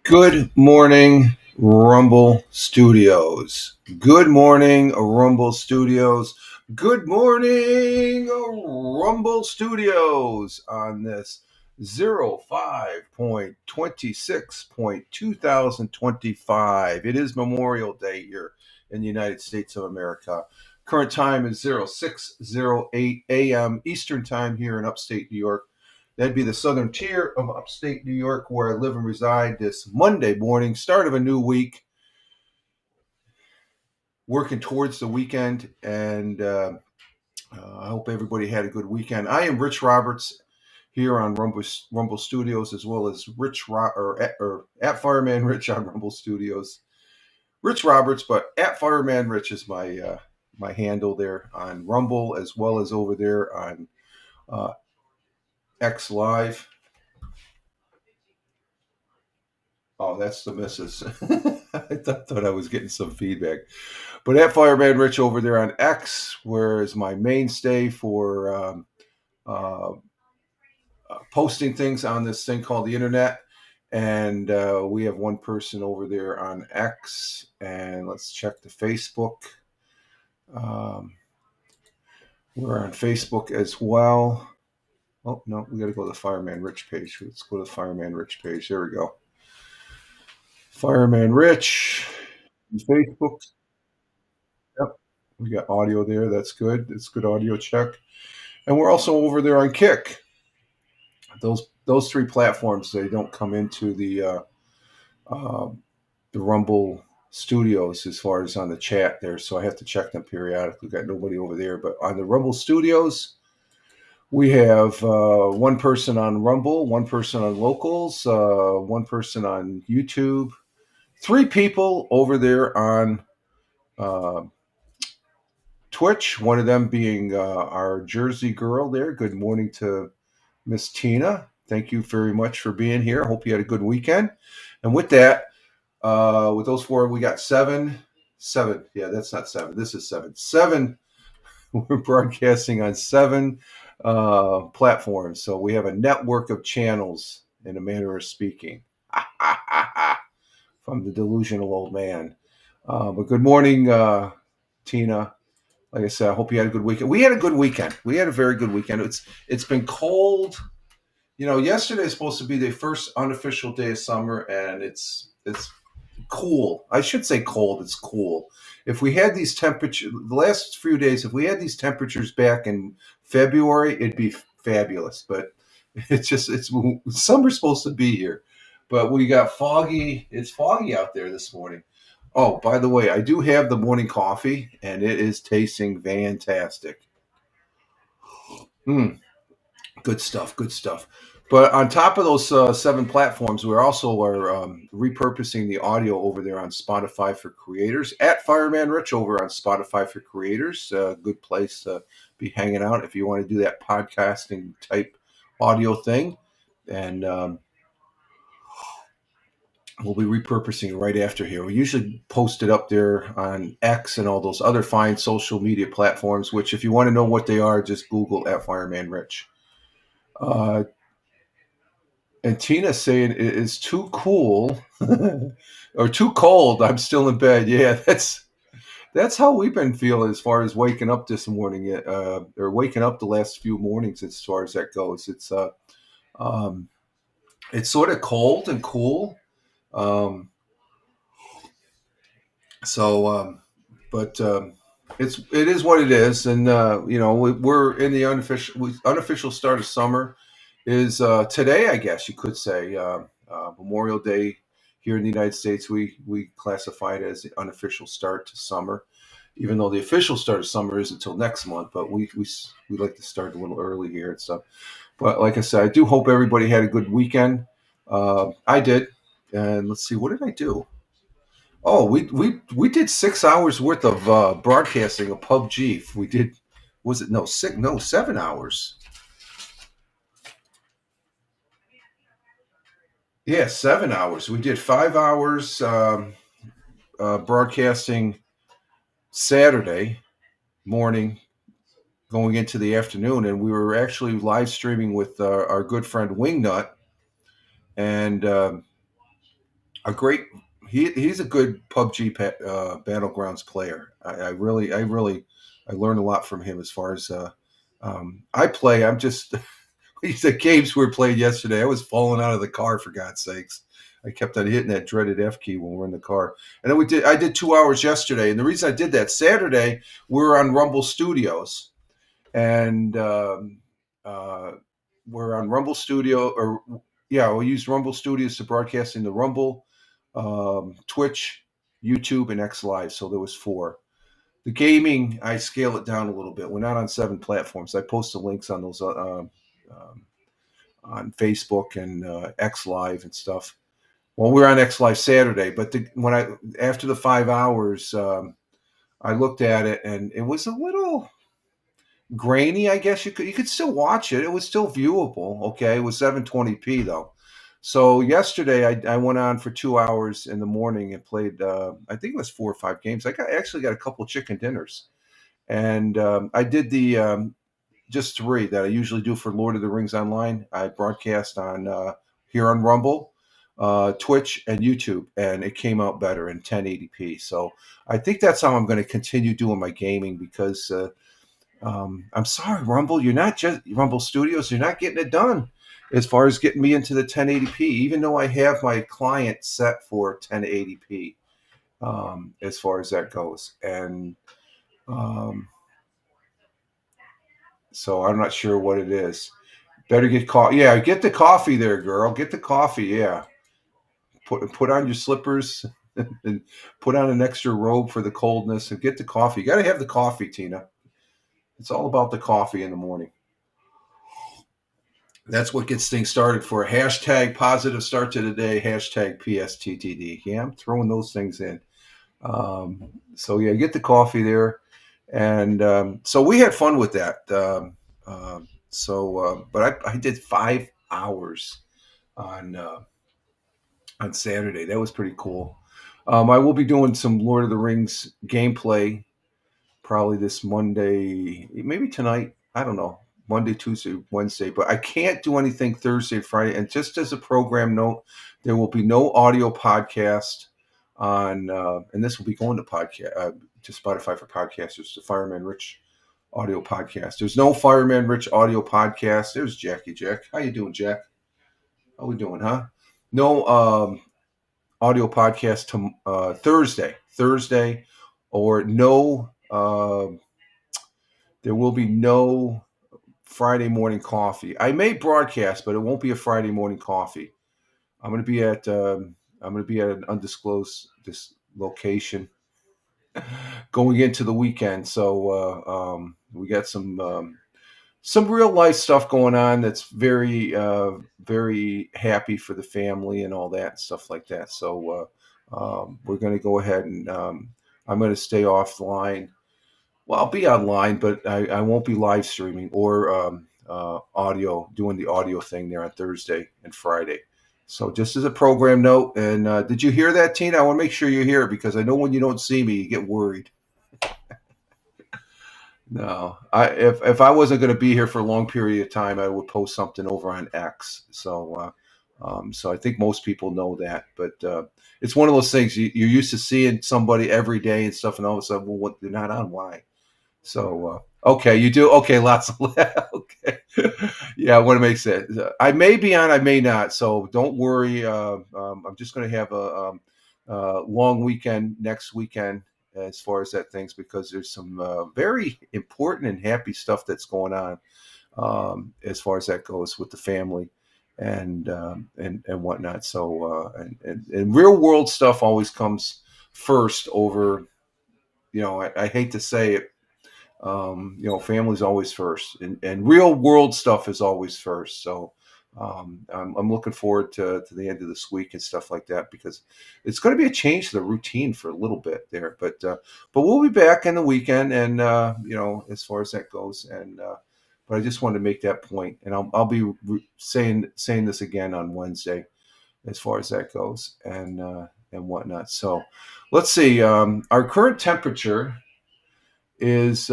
Good morning, Rumble Studios. Good morning, Rumble Studios. Good morning, Rumble Studios on this 05.26.2025. It is Memorial Day here in the United States of America. Current time is 0608 a.m. Eastern Time here in upstate New York. That'd be the southern tier of upstate New York where I live and reside this Monday morning, start of a new week, working towards the weekend. And I hope everybody had a good weekend. I am Rich Roberts here on Rumble Studios, as well as or at Fireman Rich on Rumble Studios. Rich Roberts, but at Fireman Rich is my handle there on Rumble, as well as over there on X Live. Oh, that's the missus. I thought I was getting some feedback. But at Fireman Rich over there on X, where is my mainstay for uh, posting things on this thing called the internet. And we have one person over there on X. And let's check the Facebook. Um, we're on Facebook as well. Oh, no, we got to go to the Fireman Rich page. Let's go to the Fireman Rich page. There we go. Fireman Rich, Facebook. Yep. We got audio there. That's good. It's good audio check. And we're also over there on Kick. Those three platforms, they don't come into uh, the Rumble Studios as far as on the chat there, so I have to check them periodically. We've got nobody over there, but on the Rumble Studios, we have one person on Rumble, one person on Locals, one person on YouTube, three people over there on uh, Twitch. One of them being our Jersey girl there. Good morning to Miss Tina. Thank you very much for being here. Hope you had a good weekend. And with that, with those four, we got seven. Yeah, that's not seven. This is seven. Seven. We're broadcasting on seven platforms. So we have a network of channels, in a manner of speaking, from the delusional old man. But good morning, Tina. Like I said, I hope you had a good weekend. We had a good weekend. We had a very good weekend. It's been cold. Yesterday is supposed to be the first unofficial day of summer, and it's cool. I should say cold. It's cool. If we had these temperatures the last few days, if we had these temperatures back in February, it'd be fabulous. But it's summer's supposed to be here, but we got foggy. It's foggy out there this morning. Oh, by the way, I do have the morning coffee, and it is tasting fantastic. Mm. Good stuff. Good stuff. But on top of those seven platforms, we also are repurposing the audio over there on Spotify for Creators at Fireman Rich over on Spotify for Creators. Good place to be hanging out if you want to do that podcasting type audio thing. And we'll be repurposing it right after here. We usually post it up there on X and all those other fine social media platforms, which if you want to know what they are, just Google at Fireman Rich. Uh, And Tina's saying it is too cool or too cold. I'm still in bed. Yeah, that's how we've been feeling as far as waking up this morning, or waking up the last few mornings as far as that goes. Um, it's sort of cold and cool. Um, so, but it is what it is, and we're in the unofficial start of summer. Is today, I guess you could say, Memorial Day here in the United States. We classify it as the unofficial start to summer, even though the official start of summer is until next month. But we like to start a little early here and stuff. But like I said, I do hope everybody had a good weekend. I did, and let's see, what did I do? Oh, we did 6 hours worth of broadcasting of PUBG. We did, was it no six? No, 7 hours. Yeah, 7 hours. We did 5 hours broadcasting Saturday morning, going into the afternoon, and we were actually live streaming with our good friend Wingnut, and a great. He's a good PUBG Battlegrounds player. I learned a lot from him as far as I play. I'm just these the games we were playing yesterday. I was falling out of the car for God's sakes. I kept on hitting that dreaded F key when we're in the car. And then we did. I did 2 hours yesterday, and the reason I did that Saturday we were on Rumble Studios, and uh, we're on Rumble Studio, or yeah, we used Rumble Studios to broadcast into Rumble, Twitch, YouTube, and X Live. So there was four. The gaming, I scale it down a little bit. We're not on 7 platforms. I post the links on those on Facebook and X Live and stuff. Well, we're on X Live Saturday, but when I after the 5 hours, I looked at it and it was a little grainy. I guess you could still watch it. It was still viewable. Okay, it was 720p though. So yesterday I went on for 2 hours in the morning and played. I think it was 4 or 5 games. Actually got a couple chicken dinners, and I did the just three that I usually do for Lord of the Rings Online. I broadcast on here on Rumble, Twitch, and YouTube, and it came out better in 1080p. So I think that's how I'm going to continue doing my gaming because I'm sorry, Rumble, you're not just Rumble Studios. You're not getting it done as far as getting me into the 1080p, even though I have my client set for 1080p as far as that goes. And um, so I'm not sure what it is. Better get coffee. Yeah, get the coffee there, girl. Get the coffee. Yeah, put on your slippers and put on an extra robe for the coldness and get the coffee. You got to have the coffee, Tina. It's all about the coffee in the morning. That's what gets things started for a hashtag positive start to the day, hashtag PSTTD. Yeah, I'm throwing those things in. So yeah, get the coffee there. And so we had fun with that. But I did 5 hours on Saturday. That was pretty cool. I will be doing some Lord of the Rings gameplay probably this Monday, maybe tonight. I don't know. Monday, Tuesday, Wednesday, but I can't do anything Thursday, Friday. And just as a program note, there will be no audio podcast on, and this will be going to Spotify for podcasters, the Fireman Rich audio podcast. There's no Fireman Rich audio podcast. There's Jackie Jack. How you doing, Jack? How we doing, huh? No audio podcast to Thursday, or no. There will be no Friday morning coffee. I may broadcast, but it won't be a Friday morning coffee. I'm going to be at an undisclosed this location going into the weekend. So we got some real life stuff going on that's very very happy for the family and all that stuff like that. So we're going to go ahead and I'm going to stay offline. Well, I'll be online, but I won't be live streaming or audio, doing the audio thing there on Thursday and Friday. So just as a program note, and did you hear that, Tina? I want to make sure you hear it because I know when you don't see me, you get worried. No, if I wasn't going to be here for a long period of time, I would post something over on X. So I think most people know that, but it's one of those things you're used to seeing somebody every day and stuff, and all of a sudden, well, what, they're not on? Why? So okay, you do okay. Lots of okay, yeah. I want to make sense. I may be on, I may not. So don't worry. I'm just going to have a long weekend next weekend as far as that things because there's some very important and happy stuff that's going on as far as that goes with the family and whatnot. So and real world stuff always comes first over. I hate to say it, family's always first, and real world stuff is always first. So I'm looking forward to the end of this week and stuff like that because it's going to be a change to the routine for a little bit there. But we'll be back in the weekend, and as far as that goes, and but I just wanted to make that point, and I'll be saying this again on Wednesday as far as that goes, and whatnot. So let's see. Our current temperature is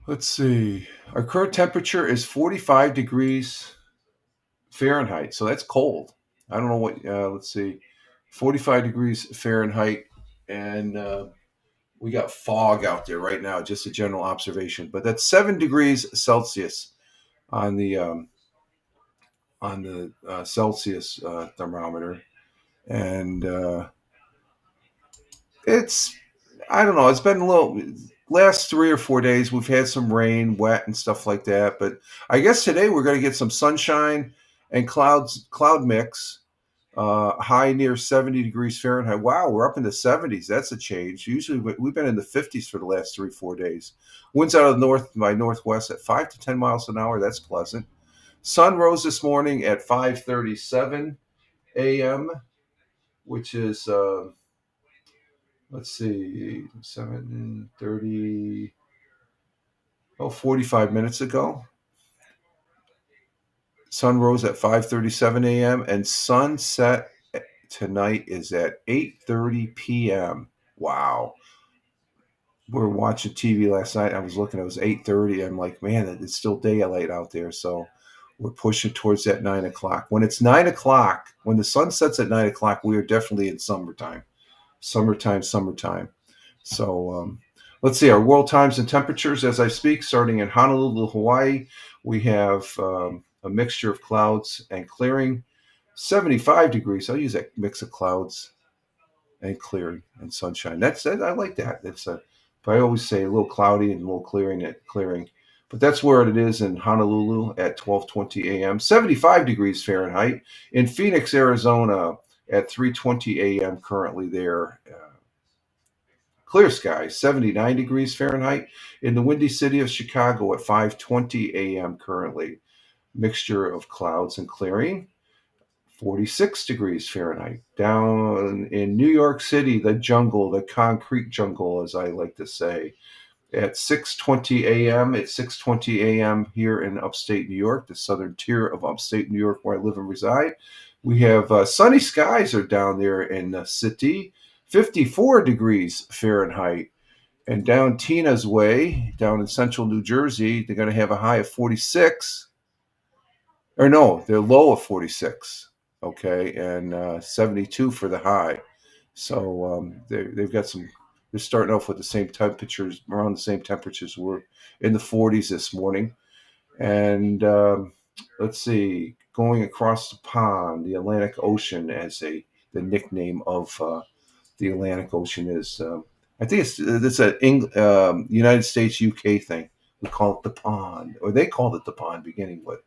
let's see. Our current temperature is 45 degrees Fahrenheit, so that's cold. I don't know what. Let's see, 45 degrees Fahrenheit, and we got fog out there right now. Just a general observation, but that's 7 degrees Celsius on the Celsius thermometer, and it's I don't know. It's been a little last 3 or 4 days. We've had some rain, wet, and stuff like that. But I guess today we're going to get some sunshine and cloud mix. High near 70 degrees Fahrenheit. Wow, we're up in the 70s. That's a change. Usually we've been in the 50s for the last 3 4 days. Winds out of the north by northwest at 5 to 10 miles an hour. That's pleasant. Sun rose this morning at 5:37 a.m., which is let's see, 7:30. Oh, 45 minutes ago. Sun rose at 5:37 a.m. and sunset tonight is at 8:30 p.m. Wow. We were watching TV last night. I was looking, it was 8:30. I'm like, man, it's still daylight out there. So we're pushing towards that 9 o'clock. When it's 9 o'clock, when the sun sets at 9 o'clock, we are definitely in summertime. Summertime. So let's see our world times and temperatures as I speak. Starting in Honolulu, Hawaii, we have a mixture of clouds and clearing. 75 degrees. I'll use that mix of clouds and clearing and sunshine. That's I like that. It's a. But I always say a little cloudy and a little clearing. But that's where it is in Honolulu at 12:20 a.m. 75 degrees Fahrenheit in Phoenix, Arizona at 3:20 a.m. currently there. Clear skies, 79 degrees Fahrenheit in the windy city of Chicago at 5:20 a.m. currently. Mixture of clouds and clearing. 46 degrees Fahrenheit. Down in New York City, the jungle, the concrete jungle, as I like to say, at 6:20 a.m. It's 6:20 a.m. here in upstate New York, the southern tier of upstate New York where I live and reside. We have sunny skies are down there in the city, 54 degrees Fahrenheit. And down Tina's Way, down in central New Jersey, they're going to have a high of 46. Or no, they're low of 46. Okay, and 72 for the high. So they've got some. They're starting off with the same temperatures, around the same temperatures. We're in the 40s this morning, and let's see, going across the pond, the Atlantic Ocean, as the nickname of the Atlantic Ocean is. I think it's a United States UK thing. We call it the pond, or they called it the pond, beginning with.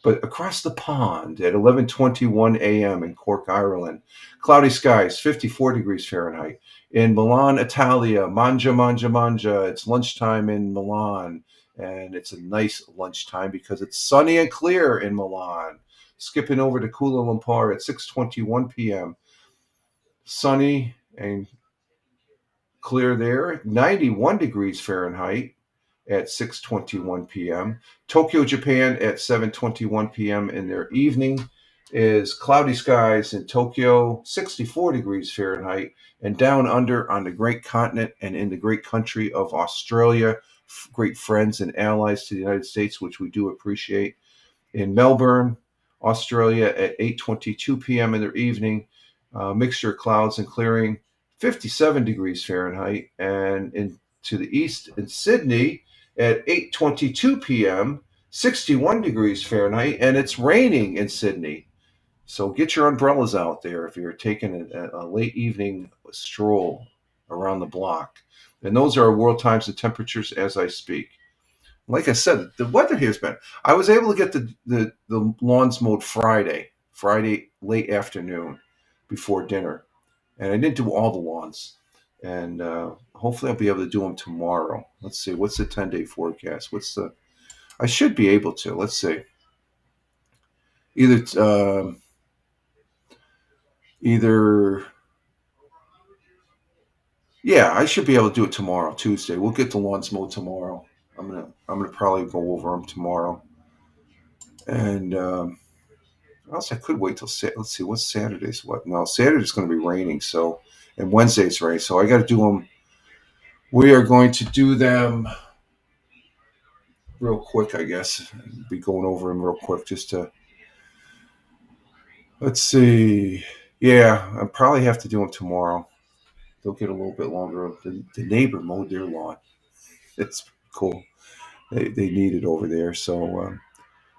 But across the pond at 11:21 a.m. in Cork, Ireland, cloudy skies, 54 degrees Fahrenheit. In Milan, Italia, mangia. It's lunchtime in Milan, and it's a nice lunchtime because it's sunny and clear in Milan. Skipping over to Kuala Lumpur at 6:21 p.m. Sunny and clear there, 91 degrees Fahrenheit at 6:21 p.m. Tokyo, Japan at 7:21 p.m. in their evening is cloudy skies in Tokyo, 64 degrees Fahrenheit, and down under on the great continent and in the great country of Australia, great friends and allies to the United States, which we do appreciate. In Melbourne, Australia at 8:22 p.m. in their evening, mixture of clouds and clearing, 57 degrees Fahrenheit, and in to the east in Sydney at 8:22 p.m., 61 degrees Fahrenheit, and it's raining in Sydney. So get your umbrellas out there if you're taking a late evening stroll around the block. And those are world times and temperatures as I speak. Like I said, the weather here's been. I was able to get the lawns mowed Friday late afternoon before dinner, and I didn't do all the lawns. And hopefully I'll be able to do them tomorrow. Let's see, what's the 10-day forecast? I should be able to. Let's see. Either either yeah, I should be able to do it tomorrow, Tuesday. We'll get the lawns mowed tomorrow. I'm gonna probably go over them tomorrow. And else I could wait till let's see what's Saturday's what. No, Saturday's going to be raining. So and Wednesday's rain. So I got to do them. We are going to do them real quick, I guess. Be going over them real quick just to Let's see. Yeah, I probably have to do them tomorrow. They'll get a little bit longer. The neighbor mowed their lawn. It's cool. They need it over there. So,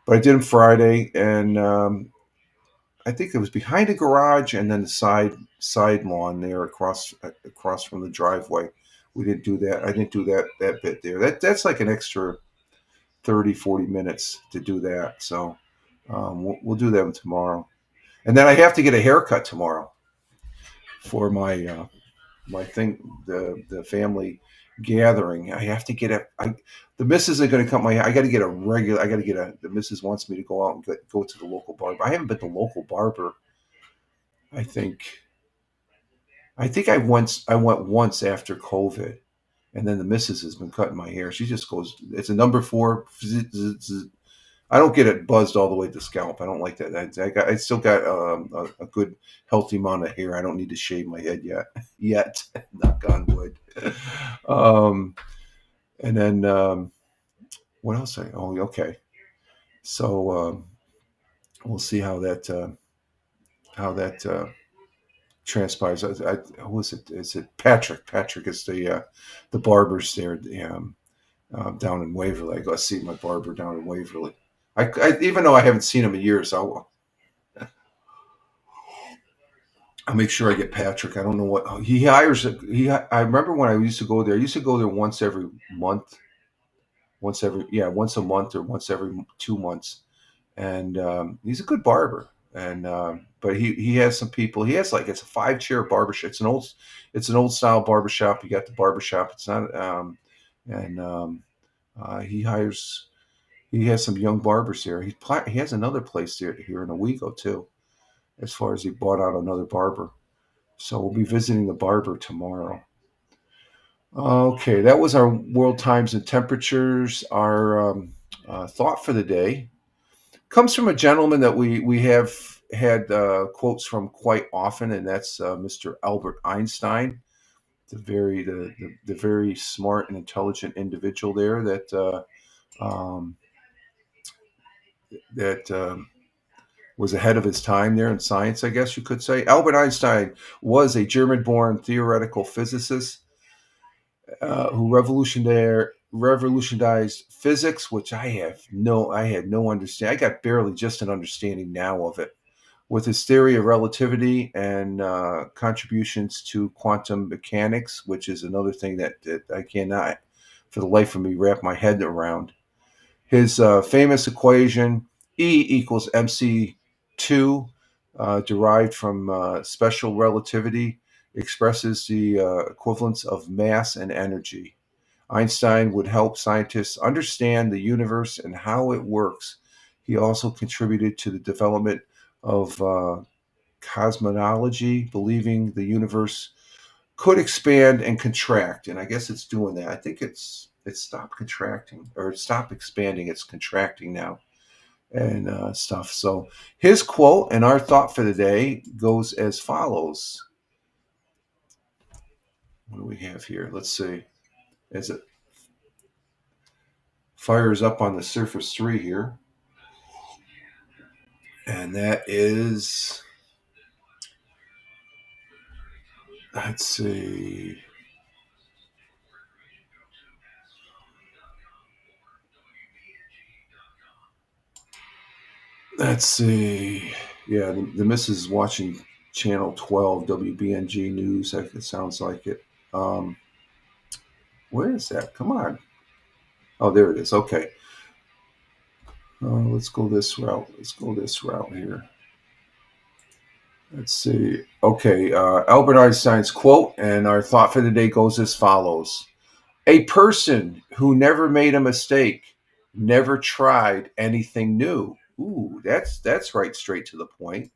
but I did them Friday, and I think it was behind the garage and then the side lawn there across from the driveway. We didn't do that. I didn't do that bit there. That's like an extra 30-40 minutes to do that. So we'll do them tomorrow. And then I have to get a haircut tomorrow for my thing, the family gathering. I have to get the missus are going to cut my hair. I got to get a regular. I got to get a. The missus wants me to go out and go to the local barber. I haven't been to the local barber. I think I went once after COVID, and then the missus has been cutting my hair. She just goes. It's a number four. I don't get it buzzed all the way to the scalp. I don't like that. I still got a good healthy amount of hair. I don't need to shave my head yet. Knock on wood. Um, and then what else? Okay. So we'll see how that transpires. Who is it? Is it Patrick? Patrick is the barbers there down in Waverly. I go see my barber down in Waverly. Even though I haven't seen him in years, I'll make sure I get Patrick. I don't know what he hires. I remember when I used to go there. I used to go there once every month, once a month or once every 2 months. And he's a good barber. And but he has some people. He has like it's a 5 chair barbershop. It's an old style barbershop. You got the barbershop. It's not and he hires. He has some young barbers here. He has another place here in Owego too. As far as he bought out another barber. So we'll be visiting the barber tomorrow. Okay, that was our world times and temperatures. Our thought for the day comes from a gentleman that we have had quotes from quite often, and that's Mr. Albert Einstein, the very smart and intelligent individual there um, that was ahead of his time there in science, I guess you could say. Albert Einstein was a German-born theoretical physicist who revolutionized physics, which I had no understanding. I got barely just an understanding now of it. With his theory of relativity and contributions to quantum mechanics, which is another thing that I cannot, for the life of me, wrap my head around. His famous equation E equals mc2, derived from special relativity, expresses the equivalence of mass and energy. Einstein would help scientists understand the universe and how it works. He also contributed to the development of cosmology, believing the universe could expand and contract. And I guess it's doing that. I think it's stopped contracting or it stopped expanding. It's contracting now and stuff. So his quote and our thought for the day goes as follows. What do we have here? Let's see. As it fires up on the Surface 3 here. And that is, let's see. Let's see. Yeah, the missus is watching Channel 12, WBNG News. It sounds like it. Um, where is that? Come on. Oh, there it is. Okay. Let's go this route. Let's go this route here. Let's see. Okay. Albert Einstein's quote and our thought for the day goes as follows. A person who never made a mistake never tried anything new. Ooh, that's right straight to the point.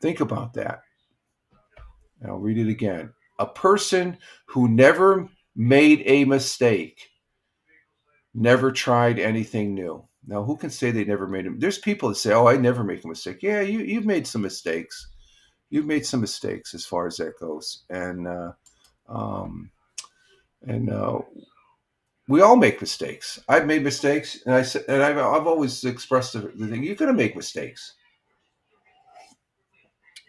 Think about that. And I'll read it again. A person who never made a mistake never tried anything new. Now, who can say they never made them? There's people that say, "Oh, I never make a mistake." Yeah, you've made some mistakes. You've made some mistakes as far as that goes, um, and we all make mistakes. I've made mistakes, and I've always expressed the thing: you're going to make mistakes.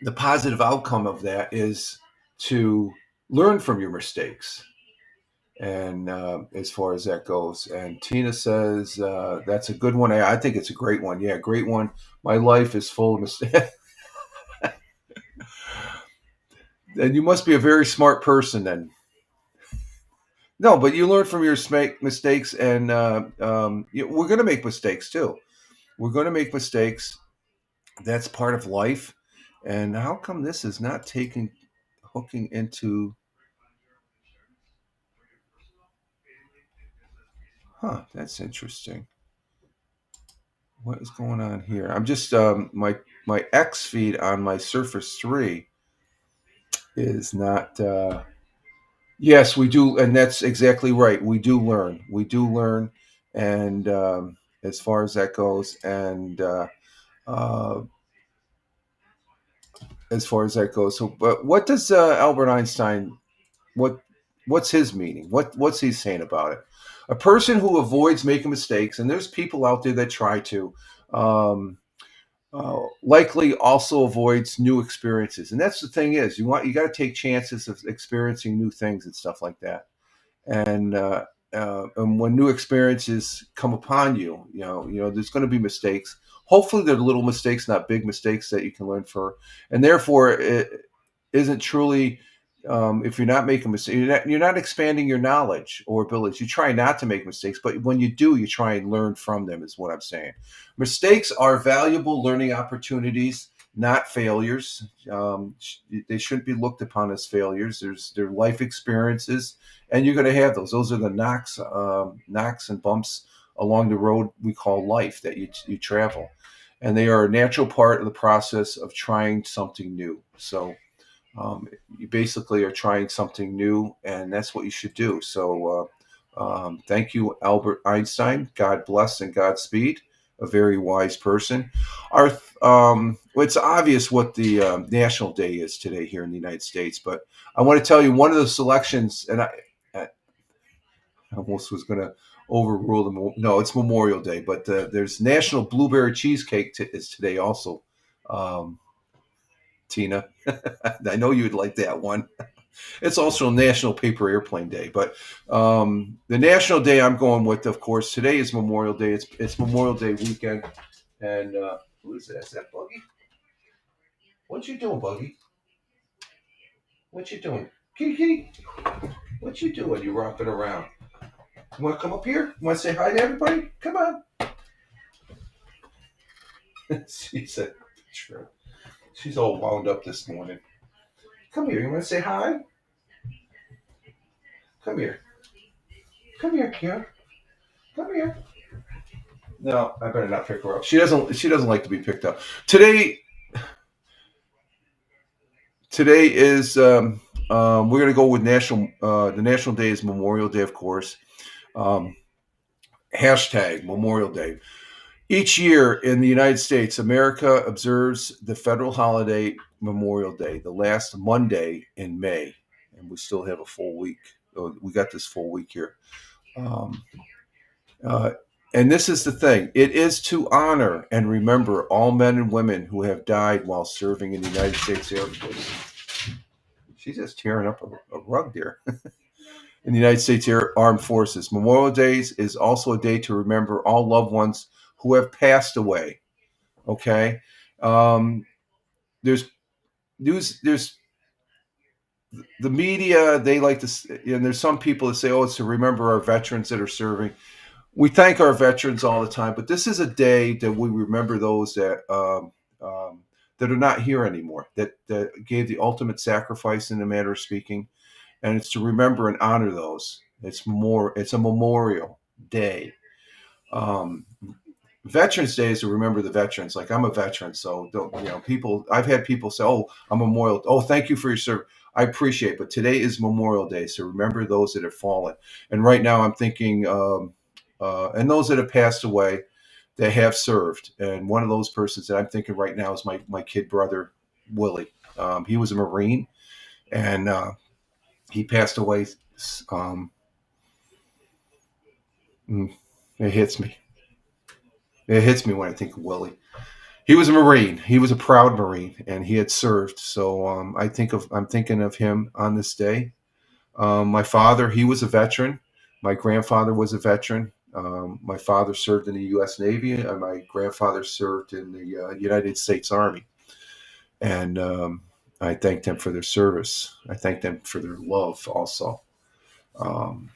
the positive outcome of that is to learn from your mistakes. And as far as that goes, and Tina says that's a good one. I think it's a great one. Yeah, great one. My life is full of mistakes. And you must be a very smart person then. No, but you learn from your mistakes, and we're going to make mistakes too. We're going to make mistakes. That's part of life. And how come this is not taking hooking into? Huh, that's interesting. What is going on here? I'm just my X feed on my Surface 3 is not. Yes, we do, and that's exactly right. We do learn. We do learn, and as far as that goes, and uh, as far as that goes. So, but what does Albert Einstein? What what's his meaning? What's he saying about it? A person who avoids making mistakes, and there's people out there that try to. Um, Likely also avoids new experiences, and that's the thing is you got to take chances of experiencing new things and stuff like that. And when new experiences come upon you, there's going to be mistakes. Hopefully, they're little mistakes, not big mistakes that you can learn for, and therefore, it isn't truly. If you're not making mistakes, you're not expanding your knowledge or abilities. You try not to make mistakes, but when you do, you try and learn from them. Is what I'm saying. Mistakes are valuable learning opportunities, not failures. They shouldn't be looked upon as failures. They're life experiences, and you're going to have those. Those are the knocks and bumps along the road we call life that you travel, and they are a natural part of the process of trying something new. So you basically are trying something new, and that's what you should do. So thank you, Albert Einstein. God bless and Godspeed. A very wise person. Well, it's obvious what the National Day is today here in the United States, but I want to tell you one of the selections, and I almost was going to overrule them. No, it's Memorial Day, but there's National Blueberry Cheesecake is today also. Um, Tina, I know you'd like that one. It's also National Paper Airplane Day, but the National Day I'm going with, of course, today is Memorial Day. It's Memorial Day weekend, and who is that? Is that Buggy? What you doing, Buggy? What you doing, Kitty Kitty? What you doing? You romping around? You want to come up here? You want to say hi to everybody? Come on. She said, "Sure." She's all wound up this morning. Come here. You want to say hi? Come here. Come here, Kira. Come here. No, I better not pick her up. She doesn't. She doesn't like to be picked up. Today is we're going to go with national. The National Day is Memorial Day, of course. Um, hashtag Memorial Day. Each year in the United States, America observes the federal holiday Memorial Day, the last Monday in May, and we still have a full week. We got this full week here. Um, uh, and this is the thing: it is to honor and remember all men and women who have died while serving in the United States Air Force. She's just tearing up a rug there. In the United States Armed Forces. Memorial Days is also a day to remember all loved ones who have passed away. Okay, um, there's news. There's the media. They like to, and there's some people that say, "Oh, it's to remember our veterans that are serving." We thank our veterans all the time, but this is a day that we remember those that are not here anymore. That gave the ultimate sacrifice, in a manner of speaking, and it's to remember and honor those. It's more. It's a memorial day. Um, Veterans Day is to remember the veterans. Like I'm a veteran, so don't people. I've had people say, "Oh, I'm Memorial. Oh, thank you for your service. I appreciate it." But today is Memorial Day, so remember those that have fallen. And right now, I'm thinking, and those that have passed away, that have served. And one of those persons that I'm thinking right now is my kid brother Willie. He was a Marine, and he passed away. Um, mm, it hits me. It hits me when I think of Willie. He was a Marine. He was a proud Marine, and he had served. So I'm thinking of him on this day. My father, he was a veteran. My grandfather was a veteran. My father served in the U.S. Navy, and my grandfather served in the United States Army. And I thank them for their service. I thank them for their love also. Um,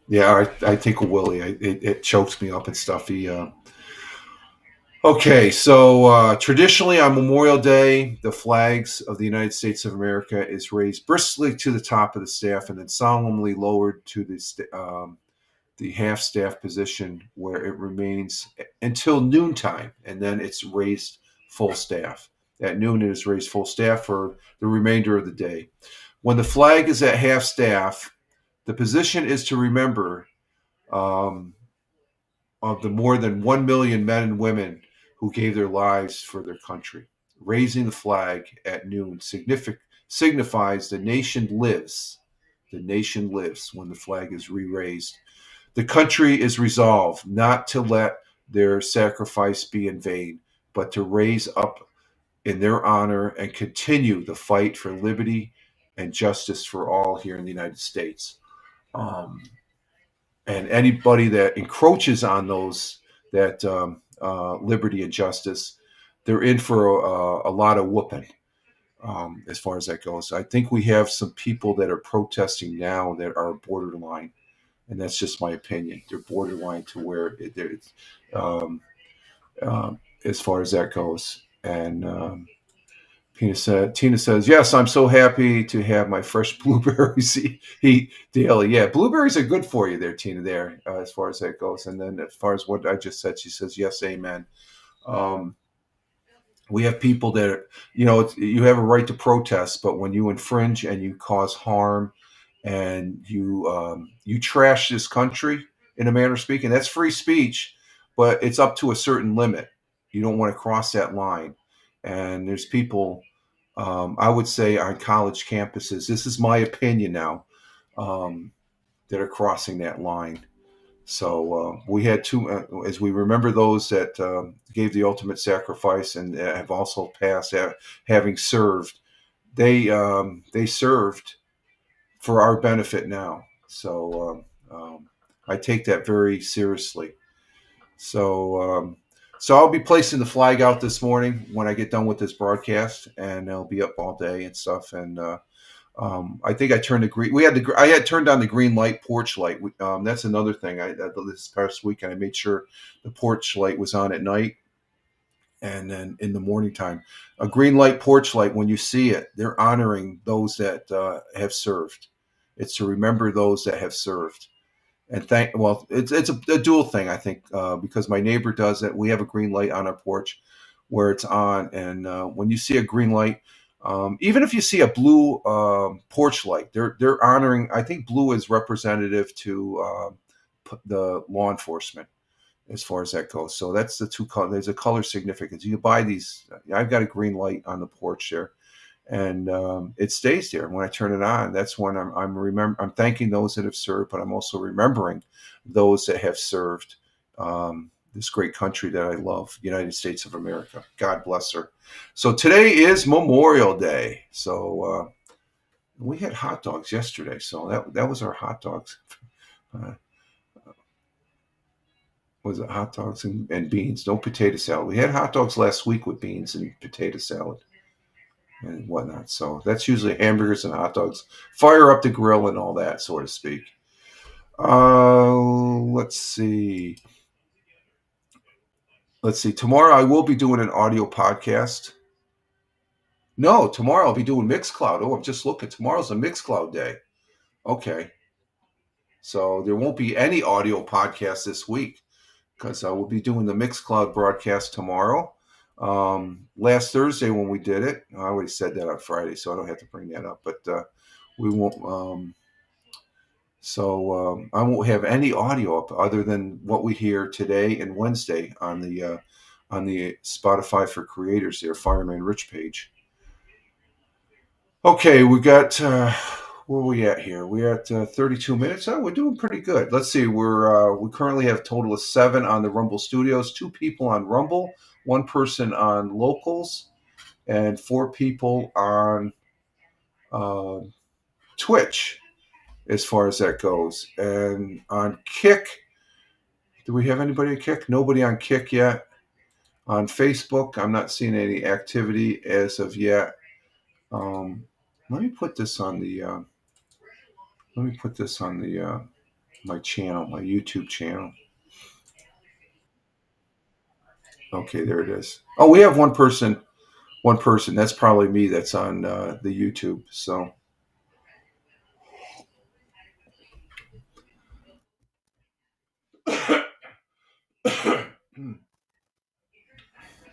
yeah, I think of Willie. It chokes me up and stuff. Okay, so traditionally on Memorial Day, the flags of the United States of America is raised briskly to the top of the staff and then solemnly lowered to the half staff position where it remains until noontime, and then it's raised full staff. At noon, it is raised full staff for the remainder of the day. When the flag is at half staff, the position is to remember um, of the more than 1 million men and women who gave their lives for their country. Raising the flag at noon signifies the nation lives. The nation lives when the flag is re raised. The country is resolved not to let their sacrifice be in vain, but to raise up in their honor and continue the fight for liberty and justice for all here in the United States. Um, and anybody that encroaches on those that liberty and justice, they're in for a lot of whooping. As far as that goes, I think we have some people that are protesting now that are borderline, and that's just my opinion. They're borderline to where um, as far as that goes. And Tina says, yes, I'm so happy to have my fresh blueberries daily. Yeah, blueberries are good for you there, Tina, there, as far as that goes. And then as far as what I just said, she says, yes, amen. Um, we have people that, you have a right to protest, but when you infringe and you cause harm and you trash this country, in a manner of speaking, that's free speech, but it's up to a certain limit. You don't want to cross that line. And there's people, I would say, on college campuses, this is my opinion now, that are crossing that line. So we had two, as we remember those that gave the ultimate sacrifice and have also passed, having served. They served for our benefit now. So I take that very seriously. So so I'll be placing the flag out this morning when I get done with this broadcast, and I'll be up all day and stuff. And I think I turned the green. I had turned on the green light, porch light. That's another thing. This past weekend I made sure the porch light was on at night, and then in the morning time, a green light, porch light. When you see it, they're honoring those that have served. It's to remember those that have served. And it's a dual thing, I think, because my neighbor does it. We have a green light on our porch where it's on, and when you see a green light, even if you see a blue porch light, they're honoring. I think blue is representative to the law enforcement as far as that goes. So that's the two color. There's a color significance. You buy these. I've got a green light on the porch there, and it stays there. When I turn it on, that's when I'm thanking those that have served, but I'm also remembering those that have served this great country that I love, United States of America. God bless her. So today is Memorial Day. So we had hot dogs yesterday, so that was our hot dogs. Uh, was it hot dogs and beans? No potato salad. We had hot dogs last week with beans and potato salad and whatnot. So that's usually hamburgers and hot dogs. Fire up the grill and all that, so to speak. Let's see. Tomorrow I will be doing an audio podcast. No, tomorrow I'll be doing Mixcloud. Oh, I'm just looking. Tomorrow's a Mixcloud day. Okay. So there won't be any audio podcast this week because I will be doing the Mixcloud broadcast tomorrow. Last Thursday when we did it, I already said that on Friday, so I don't have to bring that up. But we won't. So I won't have any audio up other than what we hear today and Wednesday on the Spotify for Creators there, Fireman Rich page. Okay, we got where are we at here? We're at 32 minutes. Oh, we're doing pretty good. Let's see. We currently have a total of 7 on the Rumble Studios, 2 people on Rumble, 1 person on Locals, and 4 people on uh, Twitch, as far as that goes. And on Kick, do we have anybody at Kick? Nobody on Kick yet. On Facebook, I'm not seeing any activity as of yet. Let me put this on the. My channel, my YouTube channel. Okay, there it is. Oh, we have one person. One person. That's probably me. That's on the YouTube. So,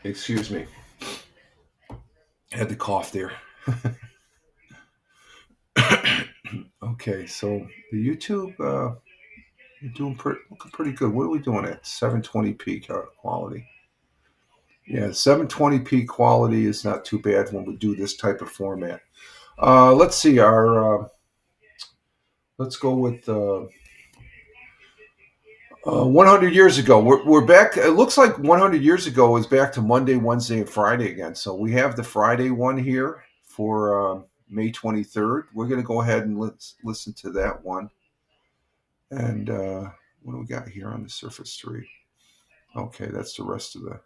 excuse me. I had to cough there. Okay, so the YouTube, looking pretty good. What are we doing at 720p quality? Yeah, 720p quality is not too bad when we do this type of format. Let's see. Let's go with 100 years ago. We're back. It looks like 100 years ago is back to Monday, Wednesday, and Friday again. So we have the Friday one here for May 23rd. We're going to go ahead and listen to that one. And what do we got here on the Surface 3? Okay, that's the rest of the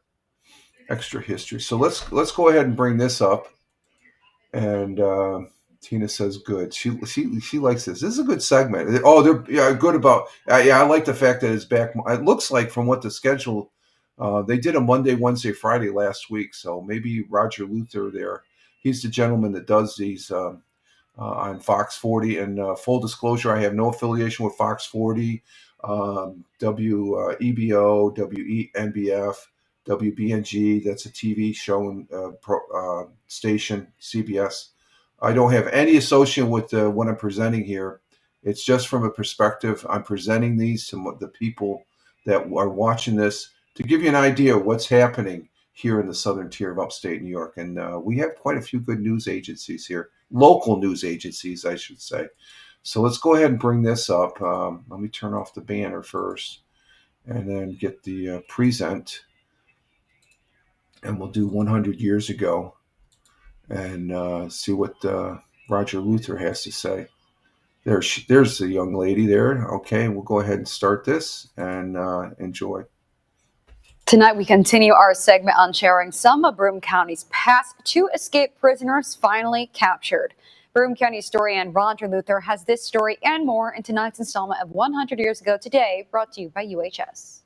extra history. So let's go ahead and bring this up. And Tina says good. She likes this. This is a good segment. Oh, they're good about. Yeah, I like the fact that it's back. It looks like from what the schedule, they did a Monday, Wednesday, Friday last week. So maybe Roger Luther there. He's the gentleman that does these on Fox 40. And full disclosure, I have no affiliation with Fox 40, WEBO, WENBF. WBNG, that's a TV show and station, CBS. I don't have any association with what I'm presenting here. It's just from a perspective. I'm presenting these to the people that are watching this to give you an idea of what's happening here in the southern tier of upstate New York. And we have quite a few good news agencies here, local news agencies, I should say. So let's go ahead and bring this up. Let me turn off the banner first and then get the present. And we'll do 100 years ago and see what Roger Luther has to say. There's the young lady there. Okay, we'll go ahead and start this and enjoy. Tonight, we continue our segment on sharing some of Broome County's past 2 escaped prisoners finally captured. Broome County historian Roger Luther has this story and more in tonight's installment of 100 Years Ago Today, brought to you by UHS.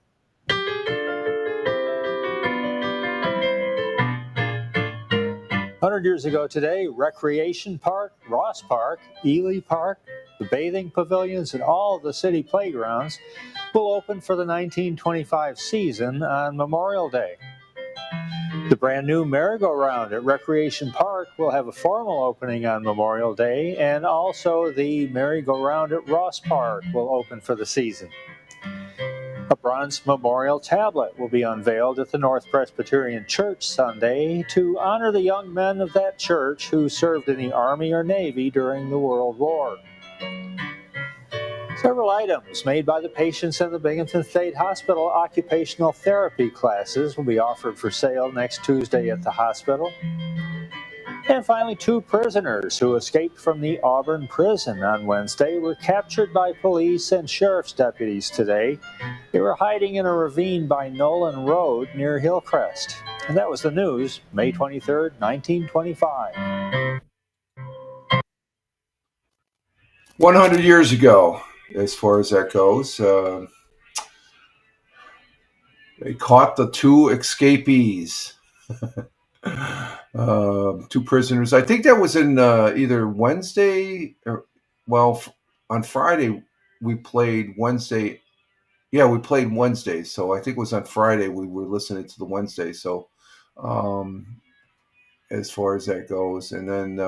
100 years ago today, Recreation Park, Ross Park, Ely Park, the bathing pavilions, and all of the city playgrounds will open for the 1925 season on Memorial Day. The brand new merry-go-round at Recreation Park will have a formal opening on Memorial Day, and also the merry-go-round at Ross Park will open for the season. A bronze memorial tablet will be unveiled at the North Presbyterian Church Sunday to honor the young men of that church who served in the Army or Navy during the World War. Several items made by the patients in the Binghamton State Hospital occupational therapy classes will be offered for sale next Tuesday at the hospital. And finally, 2 prisoners who escaped from the Auburn prison on Wednesday were captured by police and sheriff's deputies today. They were hiding in a ravine by Nolan Road near Hillcrest. And that was the news, May 23rd, 1925. 100 years ago, as far as that goes, they caught the 2 escapees. 2 prisoners. I think that was in either Wednesday or, well, on Friday we played Wednesday. Yeah, we played Wednesday. So I think it was on Friday we were listening to the Wednesday. So as far as that goes. And then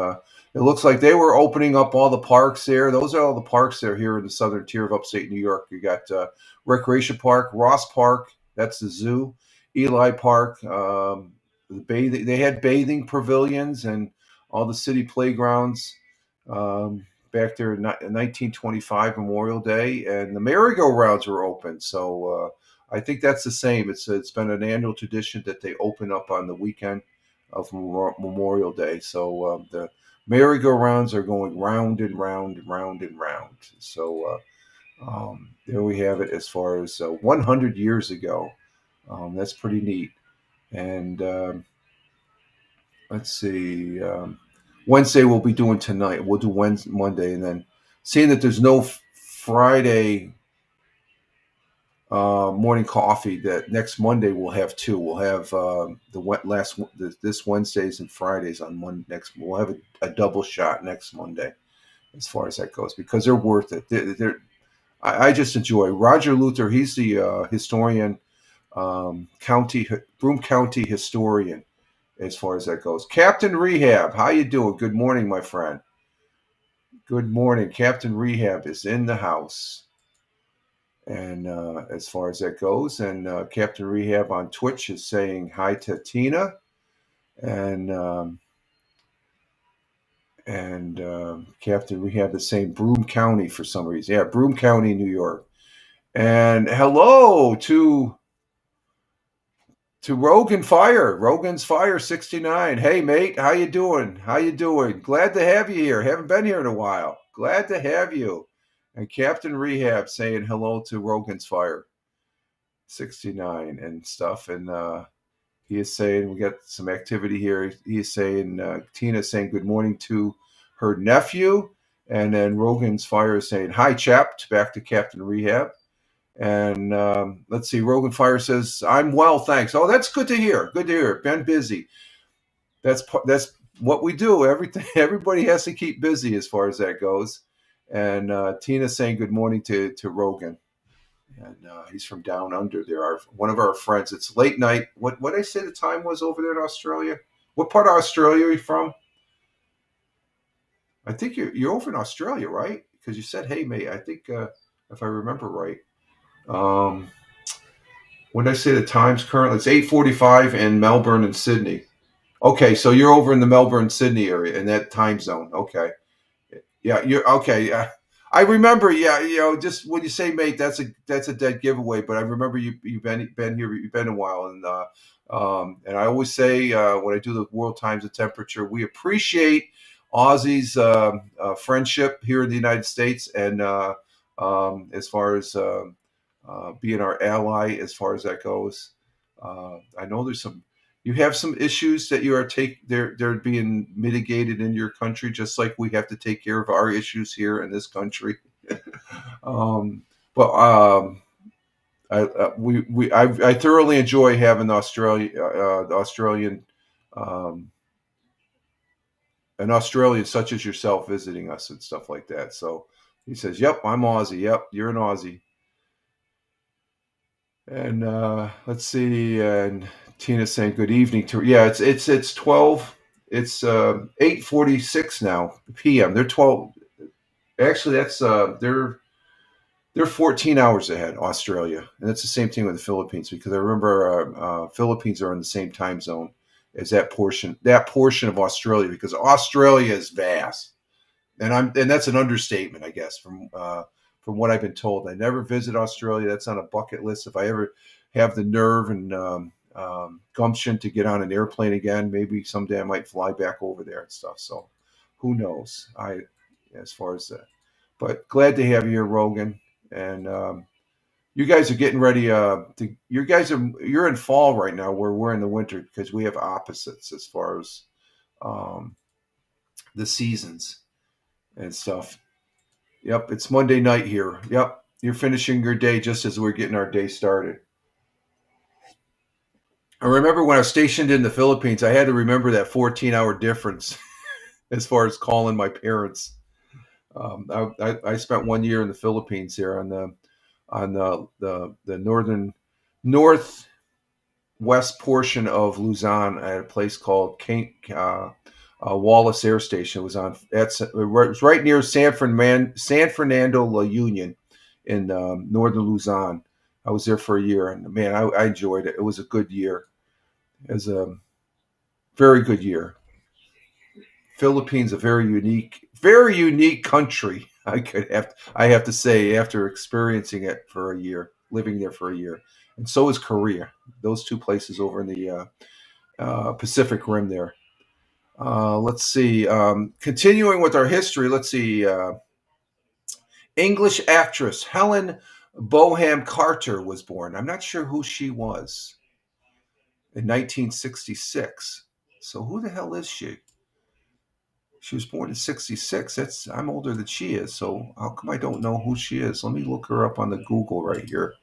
it looks like they were opening up all the parks there. Those are all the parks that are here in the southern tier of upstate New York. You got Recreation Park, Ross Park, that's the zoo, Ely Park, they had bathing pavilions and all the city playgrounds. back there in 1925 Memorial Day, and the merry-go-rounds were open. So I think that's the same. It's been an annual tradition that they open up on the weekend of Memorial Day. So the merry-go-rounds are going round and round and round and round. So there we have it as far as 100 years ago. That's pretty neat. And let's see. Wednesday we'll be doing tonight. We'll do Wednesday, Monday, and then seeing that there's no Friday morning coffee, that next Monday we'll have two. We'll have this Wednesdays and Fridays on one next. We'll have a double shot next Monday, as far as that goes, because they're worth it. I just enjoy Roger Luther. He's the historian, Broome County historian, as far as that goes. Captain Rehab, how you doing? Good morning, my friend. Good morning. Captain Rehab is in the house. And as far as that goes, and Captain Rehab on Twitch is saying hi to Tina, and Captain Rehab is saying Broome County for some reason. Yeah, Broome County, New York. And hello to Rogan Fire. Rogan's Fire 69. Hey, mate, how you doing? How you doing? Glad to have you here. Haven't been here in a while. Glad to have you. And Captain Rehab saying hello to Rogan's Fire 69 and stuff. And he is saying, we got some activity here. He is saying, Tina is saying good morning to her nephew. And then Rogan's Fire is saying, hi, chap, back to Captain Rehab. And let's see, Rogan Fire says, I'm well, thanks. Oh, that's good to hear. Good to hear. Been busy. That's what we do. Everybody has to keep busy as far as that goes. And Tina's saying good morning to Rogan. And he's from down under there. One of our friends. It's late night. What did I say the time was over there in Australia? What part of Australia are you from? I think you're over in Australia, right? Because you said, hey, mate. I think, if I remember right. What did I say the times currently? It's 8:45 in Melbourne and Sydney. Okay, so you're over in the Melbourne, Sydney area in that time zone. Okay. Yeah, you're okay. Yeah, I remember. Yeah, just when you say, mate, that's a dead giveaway. But I remember you've been here. You've been a while, and I always say when I do the World Times of Temperature, we appreciate Aussies' friendship here in the United States, and as far as being our ally, as far as that goes. I know you have some issues that you are they're being mitigated in your country, just like we have to take care of our issues here in this country. I thoroughly enjoy having the Australian an Australian such as yourself visiting us and stuff like that. So he says, "Yep, I'm Aussie. Yep, you're an Aussie." And let's see, and Tina's saying good evening to her. Yeah, it's 12. It's 8:46 now p.m. They're 12. Actually, that's they're 14 hours ahead, Australia, and it's the same thing with the Philippines, because I remember Philippines are in the same time zone as that portion of Australia, because Australia is vast, and that's an understatement, I guess, from what I've been told. I never visit Australia. That's on a bucket list. If I ever have the nerve and gumption to get on an airplane again, maybe someday I might fly back over there and stuff. So who knows? As far as that, but glad to have you here, Rogan. And you guys are getting ready. You're in fall right now, where we're in the winter, because we have opposites as far as the seasons and stuff. Yep, it's Monday night here. Yep, you're finishing your day just as we're getting our day started. I remember when I was stationed in the Philippines, I had to remember that 14-hour difference as far as calling my parents. I spent 1 year in the Philippines here on the northwest portion of Luzon at a place called Wallace Air Station. It was right near San Fernando La Union in northern Luzon. I was there for a year, and man, I enjoyed it. It was a good year. It was a very good year. Philippines, a very unique country. I have to say, after experiencing it for a year, living there for a year, and so is Korea. Those two places over in the Pacific Rim there. Let's see. Continuing with our history, let's see. English actress Helen Boham Carter was born. I'm not sure who she was in 1966. So who the hell is she? She was born in 66. I'm older than she is. So how come I don't know who she is? Let me look her up on the Google right here.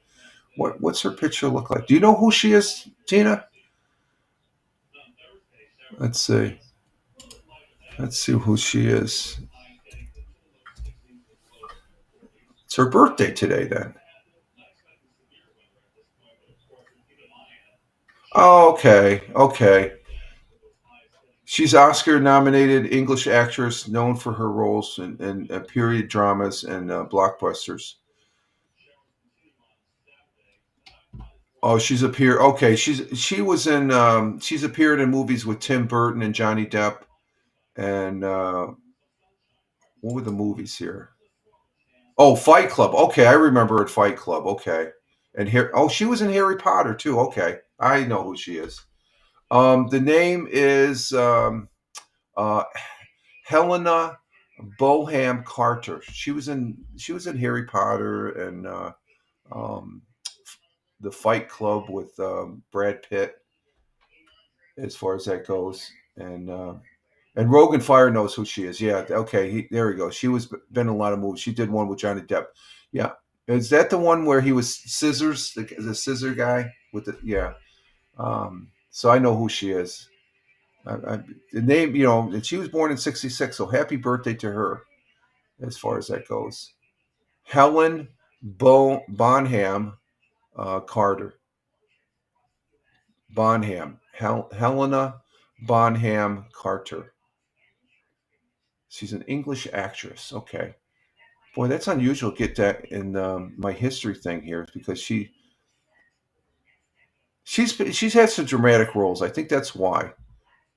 What's her picture look like? Do you know who she is, Tina? Let's see. Let's see who she is. It's her birthday today, then. Oh, okay. She's Oscar-nominated English actress known for her roles in period dramas and blockbusters. Oh, she's appeared. Okay, she's appeared in movies with Tim Burton and Johnny Depp, and what were the movies here? Oh, Fight Club. Okay, I remember her at Fight Club. Okay, and here. Oh, she was in Harry Potter too. Okay, I know who she is. The name is uh, Helena Boham Carter. She was in Harry Potter and um, the Fight Club with Brad Pitt, as far as that goes, and Rogan Fire knows who she is. Yeah, okay, there we go. She was been in a lot of movies. She did one with Johnny Depp. Yeah, is that the one where he was Scissors, the scissor guy with the yeah? So I know who she is. The name, and she was born in '66. So happy birthday to her, as far as that goes. Helen Bonham Carter. Helena Bonham Carter. She's an English actress. Okay. Boy, that's unusual to get that in my history thing here because she's had some dramatic roles. I think that's why,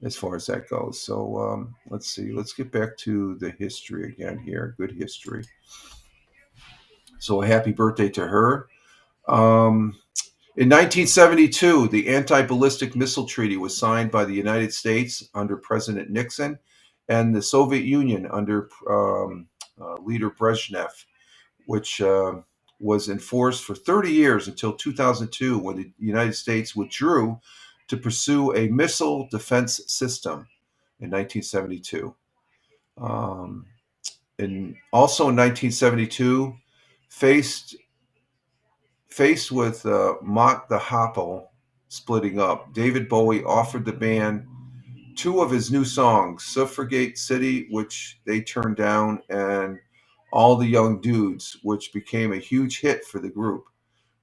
as far as that goes. So let's see. Let's get back to the history again here. Good history. So a happy birthday to her. In 1972, the Anti-Ballistic Missile Treaty was signed by the United States under President Nixon and the Soviet Union under leader Brezhnev, which was enforced for 30 years until 2002, when the United States withdrew to pursue a missile defense system in 1972. Also in 1972, faced with Mott the Hoople splitting up, David Bowie offered the band two of his new songs, Suffragette City, which they turned down, and All the Young Dudes, which became a huge hit for the group,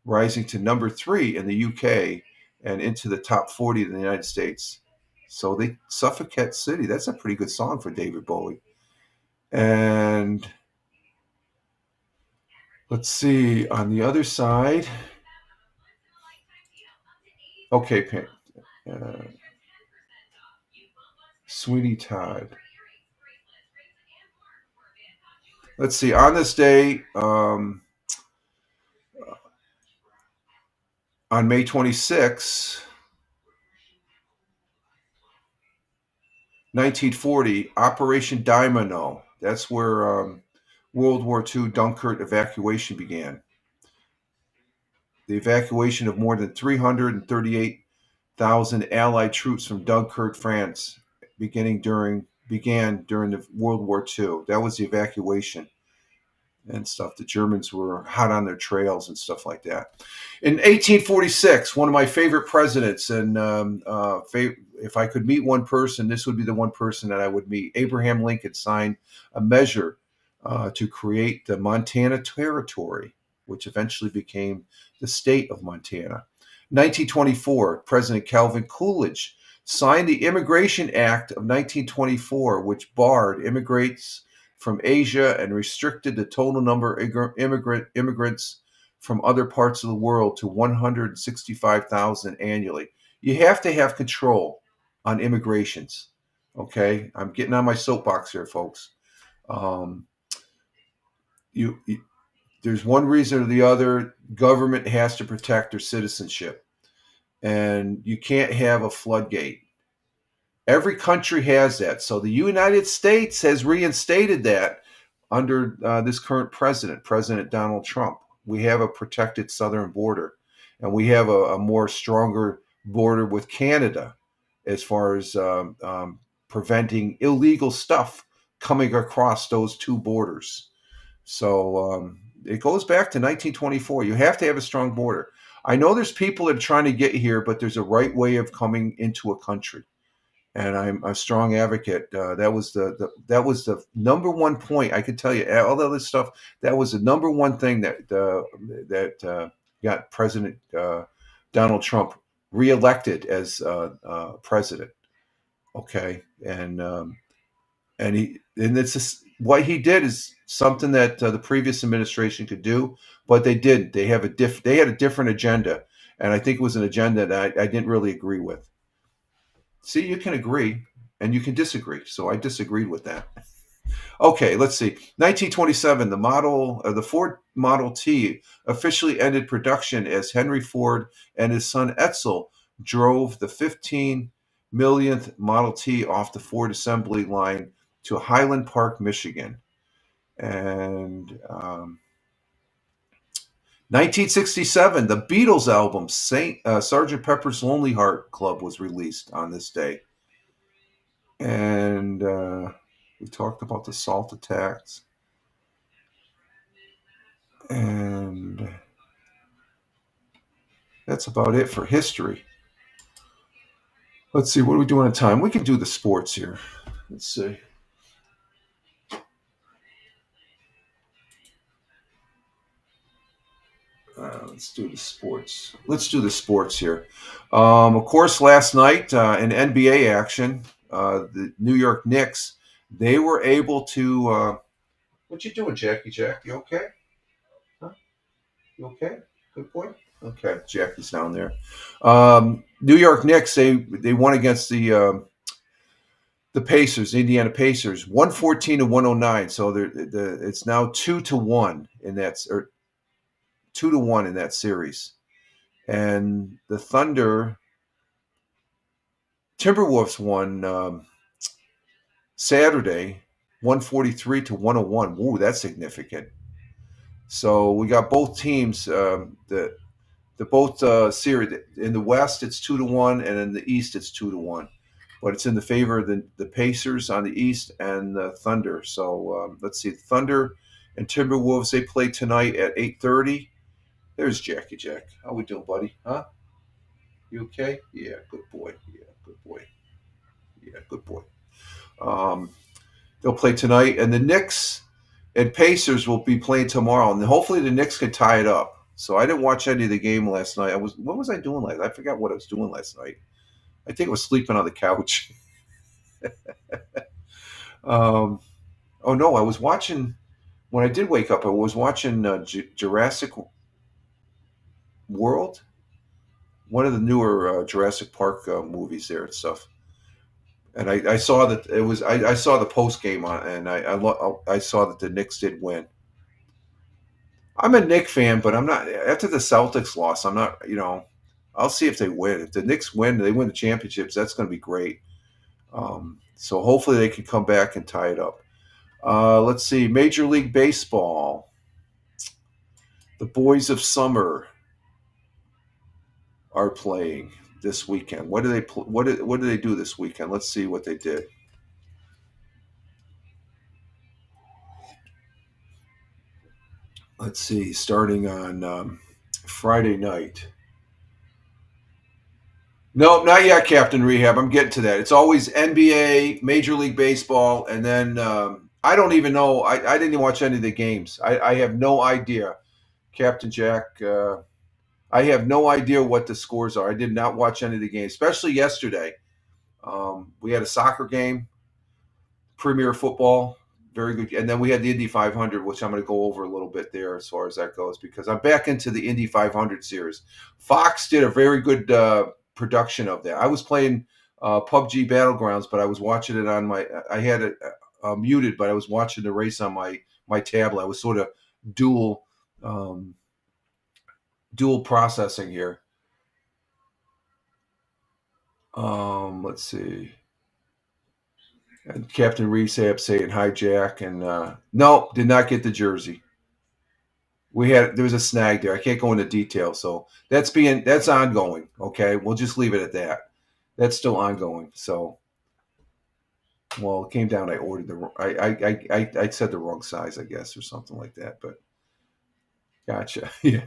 rising to number 3 in the UK and into the top 40 in the United States. So Suffragette City, that's a pretty good song for David Bowie. And let's see, on the other side. Okay, Pink. Sweeney Todd. Let's see, on this day, on May 26, 1940, Operation Domino. That's where World War II Dunkirk evacuation began. The evacuation of more than 338,000 Allied troops from Dunkirk, France, began during the World War II. That was the evacuation and stuff. The Germans were hot on their trails and stuff like that. In 1846, one of my favorite presidents, and if I could meet one person, this would be the one person that I would meet. Abraham Lincoln signed a measure to create the Montana Territory, which eventually became the state of Montana. 1924, President Calvin Coolidge signed the Immigration Act of 1924, which barred immigrants from Asia and restricted the total number of immigrants from other parts of the world to 165,000 annually. You have to have control on immigrations. Okay, I'm getting on my soapbox here, folks. Um, you, there's one reason or the other. Government has to protect their citizenship, and you can't have a floodgate. Every country has that. So the United States has reinstated that under this current president, President Donald Trump. We have a protected southern border, and we have a more stronger border with Canada as far as preventing illegal stuff coming across those two borders. So it goes back to 1924. You have to have a strong border. I know there's people that are trying to get here, but there's a right way of coming into a country, and I'm a strong advocate. That was the number one point I could tell you. All the other stuff, that was the number one thing that got President Donald Trump reelected as president. Okay, and it's just, what he did is something that the previous administration could do, but they didn't. They had a different agenda, and I think it was an agenda that I didn't really agree with. See, you can agree and you can disagree. So I disagreed with that. Okay, let's see. 1927, the Ford Model T officially ended production as Henry Ford and his son Edsel drove the 15 millionth Model T off the Ford assembly line to Highland Park, Michigan. And 1967, the Beatles album Sgt. Pepper's Lonely Heart Club was released on this day. And we talked about the SALT attacks. And that's about it for history. Let's see, what are we doing on time? We can do the sports here. Let's see. Let's do the sports. Let's do the sports here. Of course, last night in NBA action, the New York Knicks, they were able to. What you doing, Jackie? Jack, you okay? Huh? You okay? Good boy. Okay, Jackie's down there. New York Knicks, they won against the Pacers, Indiana Pacers, 114 to 109. So it's now 2-1 in that, or 2-1 in that series. And the Timberwolves won Saturday, 143 to 101. Ooh, that's significant. So we got both teams. The both series in the West, it's 2-1, and in the East, it's 2-1. But it's in the favor of the Pacers on the East and the Thunder. So let's see, Thunder and Timberwolves, they play tonight at 8:30. There's Jackie Jack. How we doing, buddy? Huh? You okay? Yeah, good boy. Yeah, good boy. Yeah, good boy. They'll play tonight, and the Knicks and Pacers will be playing tomorrow, and hopefully the Knicks can tie it up. So I didn't watch any of the game last night. What was I doing last night? I forgot what I was doing last night. I think I was sleeping on the couch. Oh no, I was watching. When I did wake up, I was watching Jurassic World, one of the newer Jurassic Park movies there and stuff. And I saw that it was. I saw the post game on, and I saw that the Knicks did win. I'm a Knicks fan, but I'm not. After the Celtics loss, I'm not. I'll see if they win. If the Knicks win, they win the championships. That's going to be great. So hopefully they can come back and tie it up. Let's see, Major League Baseball. The Boys of Summer are playing this weekend. What do they do this weekend? Let's see what they did. Let's see, starting on Friday night. No, not yet, Captain Rehab. I'm getting to that. It's always NBA, Major League Baseball, and then I don't even know. I didn't even watch any of the games. I have no idea, Captain Jack. I have no idea what the scores are. I did not watch any of the games, especially yesterday. We had a soccer game, Premier Football, very good. And then we had the Indy 500, which I'm going to go over a little bit there as far as that goes, because I'm back into the Indy 500 series. Fox did a very good production of that. I was playing PUBG Battlegrounds, but I was watching it on I had it muted, but I was watching the race on my tablet. I was sort of dual processing here. Let's see. And Captain Reese saying hi, Jack, and no, did not get the jersey. There was a snag there. I can't go into detail, so that's ongoing. Okay, we'll just leave it at that. That's still ongoing. So, well, it came down. I ordered I said the wrong size, I guess, or something like that. But gotcha. Yeah,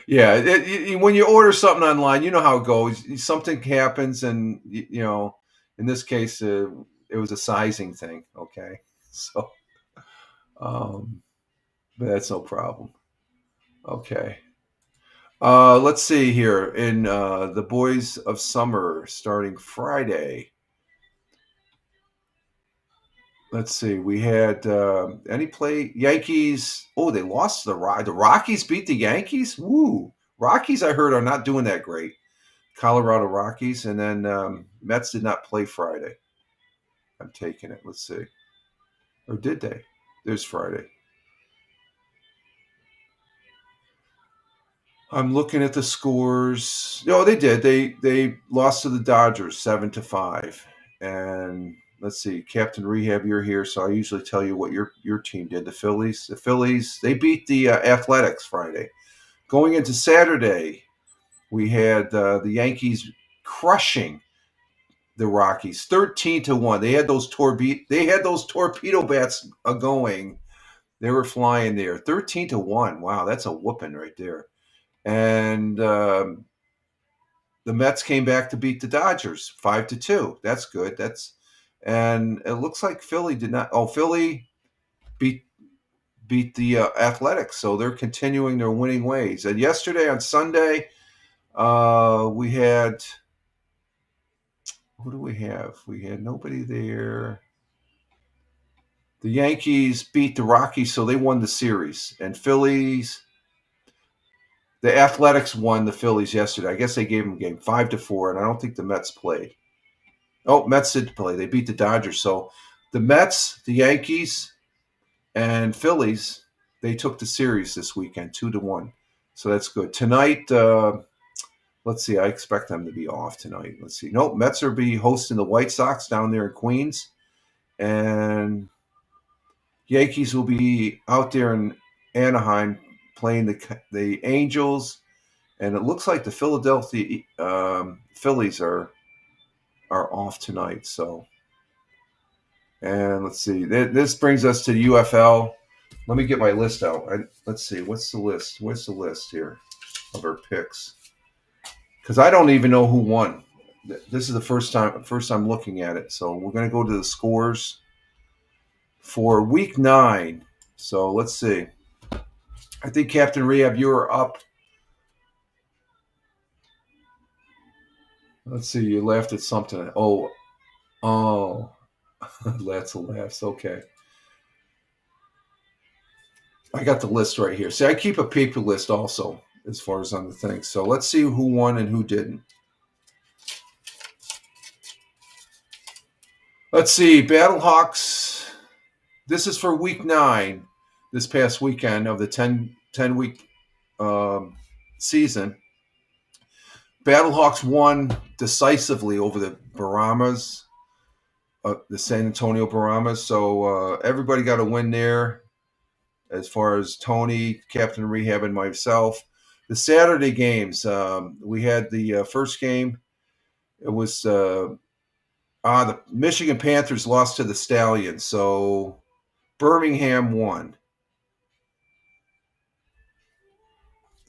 yeah. When you order something online, you know how it goes. Something happens, and in this case, it was a sizing thing. Okay, so, but that's no problem. Okay. Let's see here. In the Boys of Summer, starting Friday. Let's see. We had any play Yankees. Oh, they lost the Rockies beat the Yankees. Woo! Rockies, I heard, are not doing that great. Colorado Rockies, and then Mets did not play Friday. I'm taking it. Let's see. Or did they? There's Friday. I'm looking at the scores. No, they did. They lost to the Dodgers 7-5. And let's see, Captain Rehab, you're here, so I usually tell you what your team did. The Phillies, they beat the Athletics Friday. Going into Saturday, we had the Yankees crushing the Rockies 13-1. They had those torpedo bats going. They were flying there 13-1. Wow, that's a whooping right there. And the Mets came back to beat the Dodgers 5-2. That's good. And it looks like Philly did not. Oh, Philly beat the Athletics, so they're continuing their winning ways. And yesterday on Sunday, we had. Who do we have? We had nobody there. The Yankees beat the Rockies, so they won the series. And the Athletics won the Phillies yesterday. I guess they gave them a game 5-4, and I don't think the Mets played. Oh, Mets did play. They beat the Dodgers. So the Mets, the Yankees, and Phillies, they took the series this weekend 2-1. So that's good. Tonight, let's see. I expect them to be off tonight. Let's see. Nope, Mets will be hosting the White Sox down there in Queens, and Yankees will be out there in Anaheim playing the Angels, and it looks like the Philadelphia Phillies are off tonight. So, and let's see. This brings us to the UFL. Let me get my list out. Let's see. What's the list? What's the list here of our picks? Because I don't even know who won. This is the first time looking at it. So we're going to go to the scores for Week 9. So let's see. I think Captain Rehab, you are up. Let's see. You laughed at something. Oh, lots of laughs. Okay. I got the list right here. See, I keep a paper list also as far as on the thing. So let's see who won and who didn't. Let's see. Battlehawks. This is for Week 9, this past weekend of the 10-week season. Battlehawks won decisively over the Brahmas, the San Antonio Brahmas. So everybody got a win there as far as Tony, Captain Rehab, and myself. The Saturday games, we had the first game. It was the Michigan Panthers lost to the Stallions. So Birmingham won.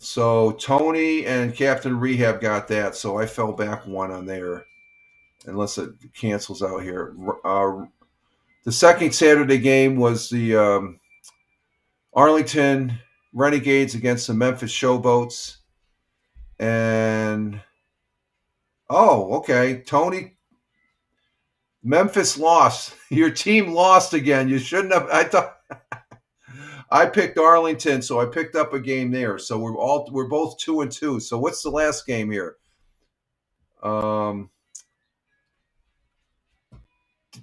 So Tony and Captain Rehab got that. So I fell back one on there, unless it cancels out here. The second Saturday game was the Arlington Renegades against the Memphis Showboats. And, okay, Tony, Memphis lost. Your team lost again. You shouldn't have. I thought I picked Arlington, so I picked up a game there. So we're both 2-2. So what's the last game here?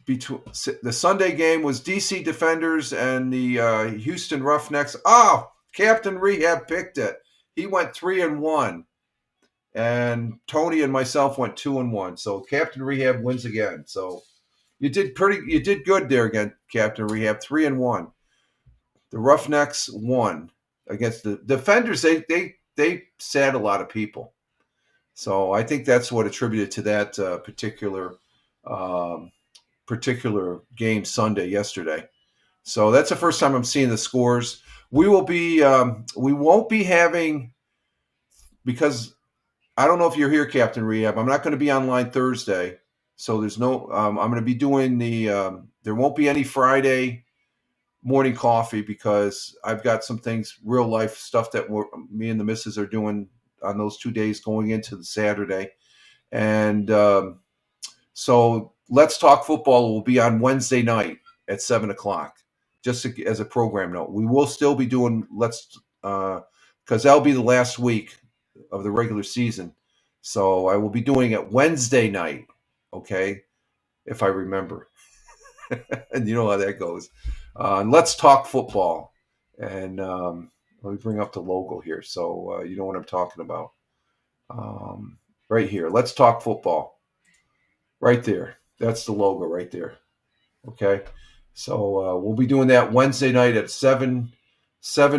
between the Sunday game was DC Defenders and the Houston Roughnecks. Oh, Captain Rehab picked it. He went 3-1, and Tony and myself went 2-1. So Captain Rehab wins again. So you did good there again, Captain Rehab. 3-1. The Roughnecks won against the Defenders. They sat a lot of people. So I think that's what attributed to that particular game Sunday yesterday. So that's the first time I'm seeing the scores. We won't be having, because I don't know if you're here, Captain Rehab. I'm not going to be online Thursday, so there's no. I'm going to be doing the. There won't be any Friday morning coffee because I've got some things, real life stuff that me and the missus are doing on those 2 days going into the Saturday. And so Let's Talk Football will be on Wednesday night at 7:00, just as a program note. We will still be doing because that'll be the last week of the regular season. So I will be doing it Wednesday night, okay, if I remember. And you know how that goes. Let's Talk Football. And let me bring up the logo here so you know what I'm talking about. Right here. Let's Talk Football. Right there. That's the logo right there. Okay. So we'll be doing that Wednesday night at 7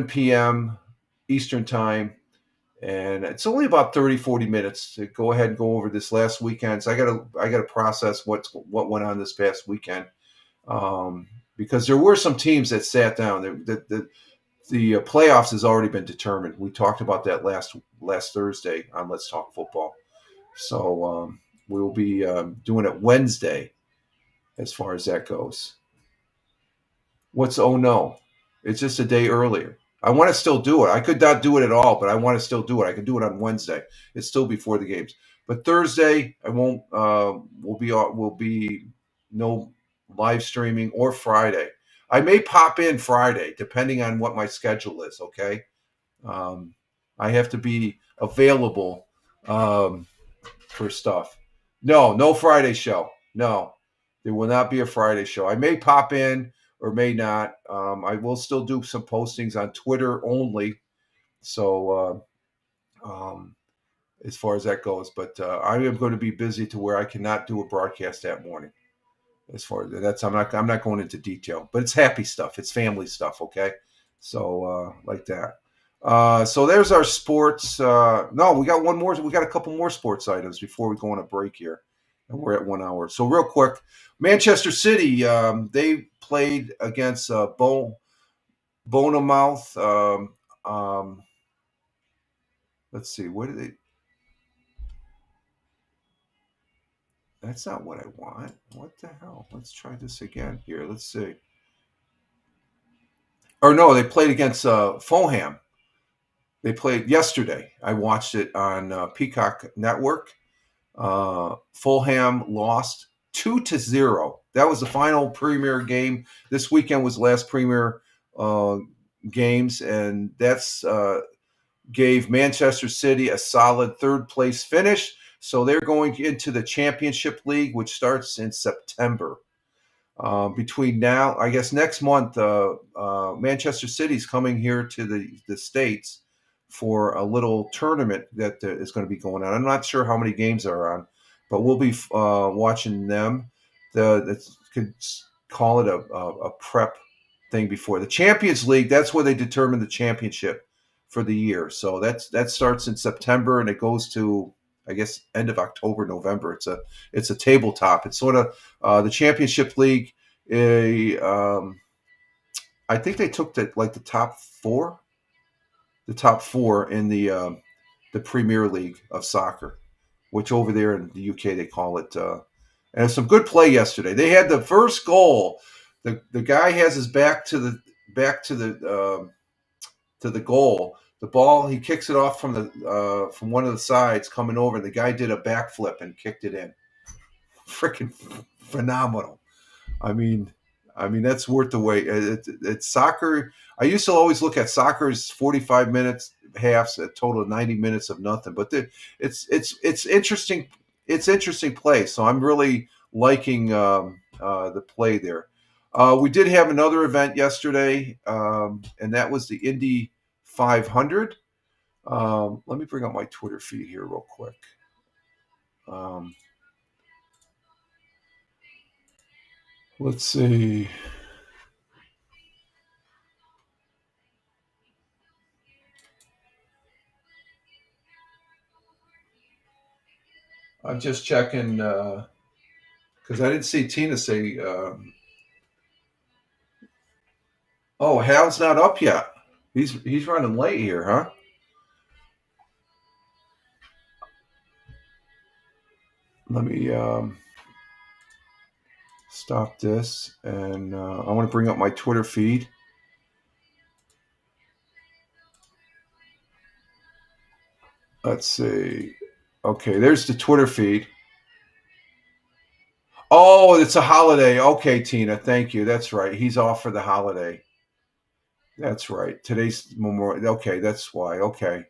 p.m. Eastern Time. And it's only about 30-40 minutes to go ahead and go over this last weekend. So I gotta process what went on this past weekend. Because there were some teams that sat down. The playoffs has already been determined. We talked about that last Thursday on Let's Talk Football. So we will be doing it Wednesday as far as that goes. Oh no, it's just a day earlier. I want to still do it. I could not do it at all, but I want to still do it. I can do it on Wednesday. It's still before the games. But Thursday, I won't. Will be no live streaming, or Friday. I may pop in Friday, depending on what my schedule is, okay? I have to be available for stuff. No Friday show. No, there will not be a Friday show. I may pop in or may not. I will still do some postings on Twitter only. So as far as that goes. But I am going to be busy to where I cannot do a broadcast that morning. As far as that's, I'm not going into detail, but it's happy stuff. It's family stuff. Okay. So like that. So there's our sports. No, we got one more. We got a couple more sports items before we go on a break here. And we're at 1 hour. So real quick, Manchester City, they played against Bournemouth. Let's see. What did they? That's not what I want. What the hell? Let's try this again here. Let's see. Or no, they played against Fulham. They played yesterday. I watched it on Peacock Network. Fulham lost 2-0. That was the final Premier game. This weekend was the last Premier games, and that's gave Manchester City a solid third place finish. So they're going into the Championship League, which starts in September. Between now, I guess next month, Manchester City's coming here to the States for a little tournament that is going to be going on. I'm not sure how many games are on, but we'll be watching them. Could call it a prep thing before the Champions League. That's where they determine the championship for the year. So that starts in September and it goes to, I guess, end of October, November. It's a tabletop. It's sort of the Championship League. I think they took the top four in the Premier League of soccer, which over there in the UK they call it. And it's some good play yesterday. They had the first goal. The guy has his back to the goal. The ball, he kicks it off from one of the sides coming over, and the guy did a backflip and kicked it in. Freaking phenomenal. I mean that's worth the wait. It's soccer. I used to always look at soccer as 45 minutes, halves, a total of 90 minutes of nothing. But it's interesting. It's interesting play. So I'm really liking the play there. We did have another event yesterday, and that was the Indy 500. Let me bring up my Twitter feed here real quick. Let's see. I'm just checking because I didn't see Tina say. Oh, Hal's not up yet. He's running late here, huh? Let me stop this, and I want to bring up my Twitter feed. Let's see. Okay, there's the Twitter feed. Oh, it's a holiday. Okay, Tina, thank you. That's right. He's off for the holiday. That's right. Today's Memorial. Okay, that's why. Okay.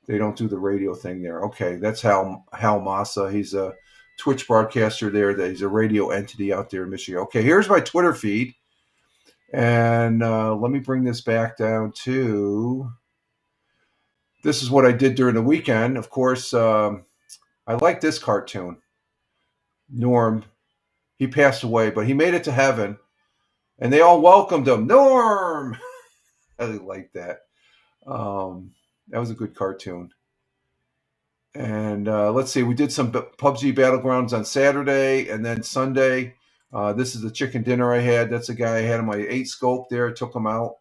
They don't do the radio thing there. Okay, that's Hal Massa. He's a Twitch broadcaster there. He's a radio entity out there in Michigan. Okay, here's my Twitter feed. And let me bring this back down to... This is what I did during the weekend. Of course, I like this cartoon. Norm, he passed away, but he made it to heaven. And they all welcomed him. Norm! I like that. That was a good cartoon. And let's see, we did some PUBG Battlegrounds on Saturday, and then Sunday. This is the chicken dinner I had. That's a guy I had on my 8 scope there. I took him out.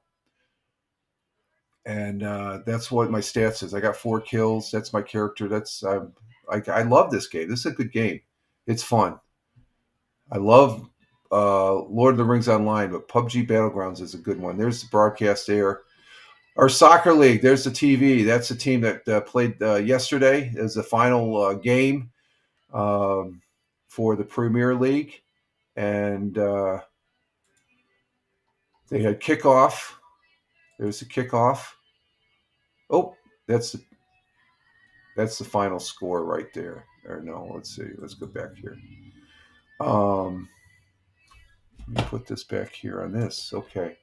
And that's what my stats is. I got 4 kills. That's my character. That's I love this game. This is a good game. It's fun. I love Lord of the Rings Online, but PUBG Battlegrounds is a good one. There's the broadcast there. Our soccer league, there's the TV. That's the team that played yesterday as the final game for the Premier League. And they had kickoff. There's the kickoff. Oh, that's the final score right there. Or no, let's see. Let's go back here. Let me put this back here on this. Okay.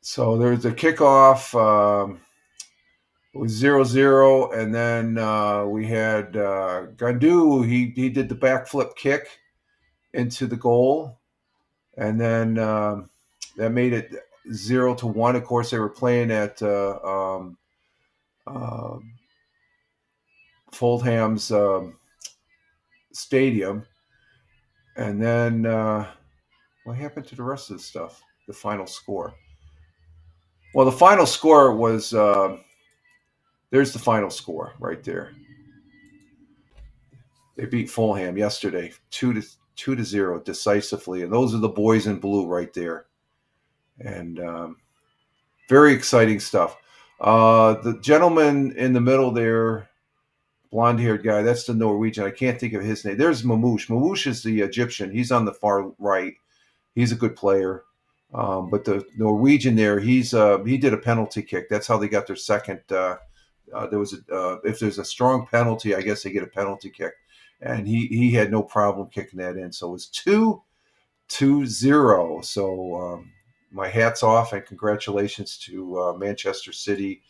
So there's a kickoff. It was 0-0, and then we had Gandu. He did the backflip kick into the goal, and then that made it 0-1. Of course, they were playing at Fulham's stadium, and then what happened to the rest of the stuff? The final score. Well, the final score was there's the final score right there. They beat Fulham yesterday, 2-0 decisively, and those are the boys in blue right there. And very exciting stuff. The gentleman in the middle there, blonde-haired guy, that's the Norwegian. I can't think of his name. There's Mamouche. Mamouche is the Egyptian. He's on the far right. He's a good player. But the Norwegian there, he did a penalty kick. That's how they got their second. There was if there's a strong penalty, I guess they get a penalty kick, and he had no problem kicking that in. So it was 2-0. So my hat's off and congratulations to Manchester City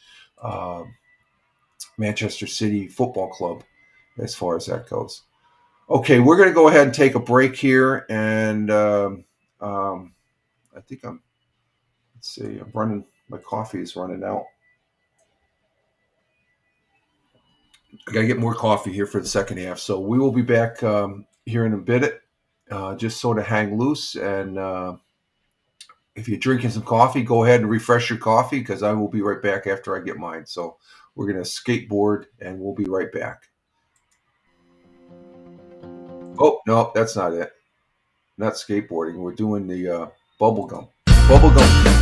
Football Club, as far as that goes. Okay, we're going to go ahead and take a break here, and I think let's see, my coffee is running out. I got to get more coffee here for the second half. So we will be back here in a bit. Just sort of hang loose. And if you're drinking some coffee, go ahead and refresh your coffee, because I will be right back after I get mine. So we're going to skateboard, and we'll be right back. Oh, no, that's not it. Not skateboarding. We're doing the bubblegum. Bubblegum.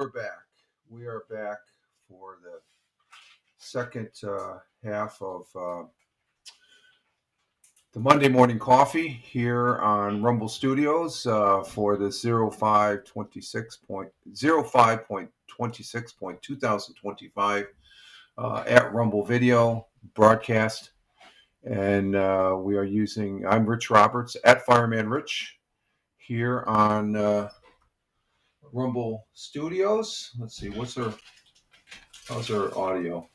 we're back. We are back for the second half of the Monday Morning Coffee here on Rumble Studios for the 05.26.2025 at Rumble Video broadcast. And we are using, I'm Rich Roberts at Fireman Rich here on Rumble Studios. Let's see, how's our audio?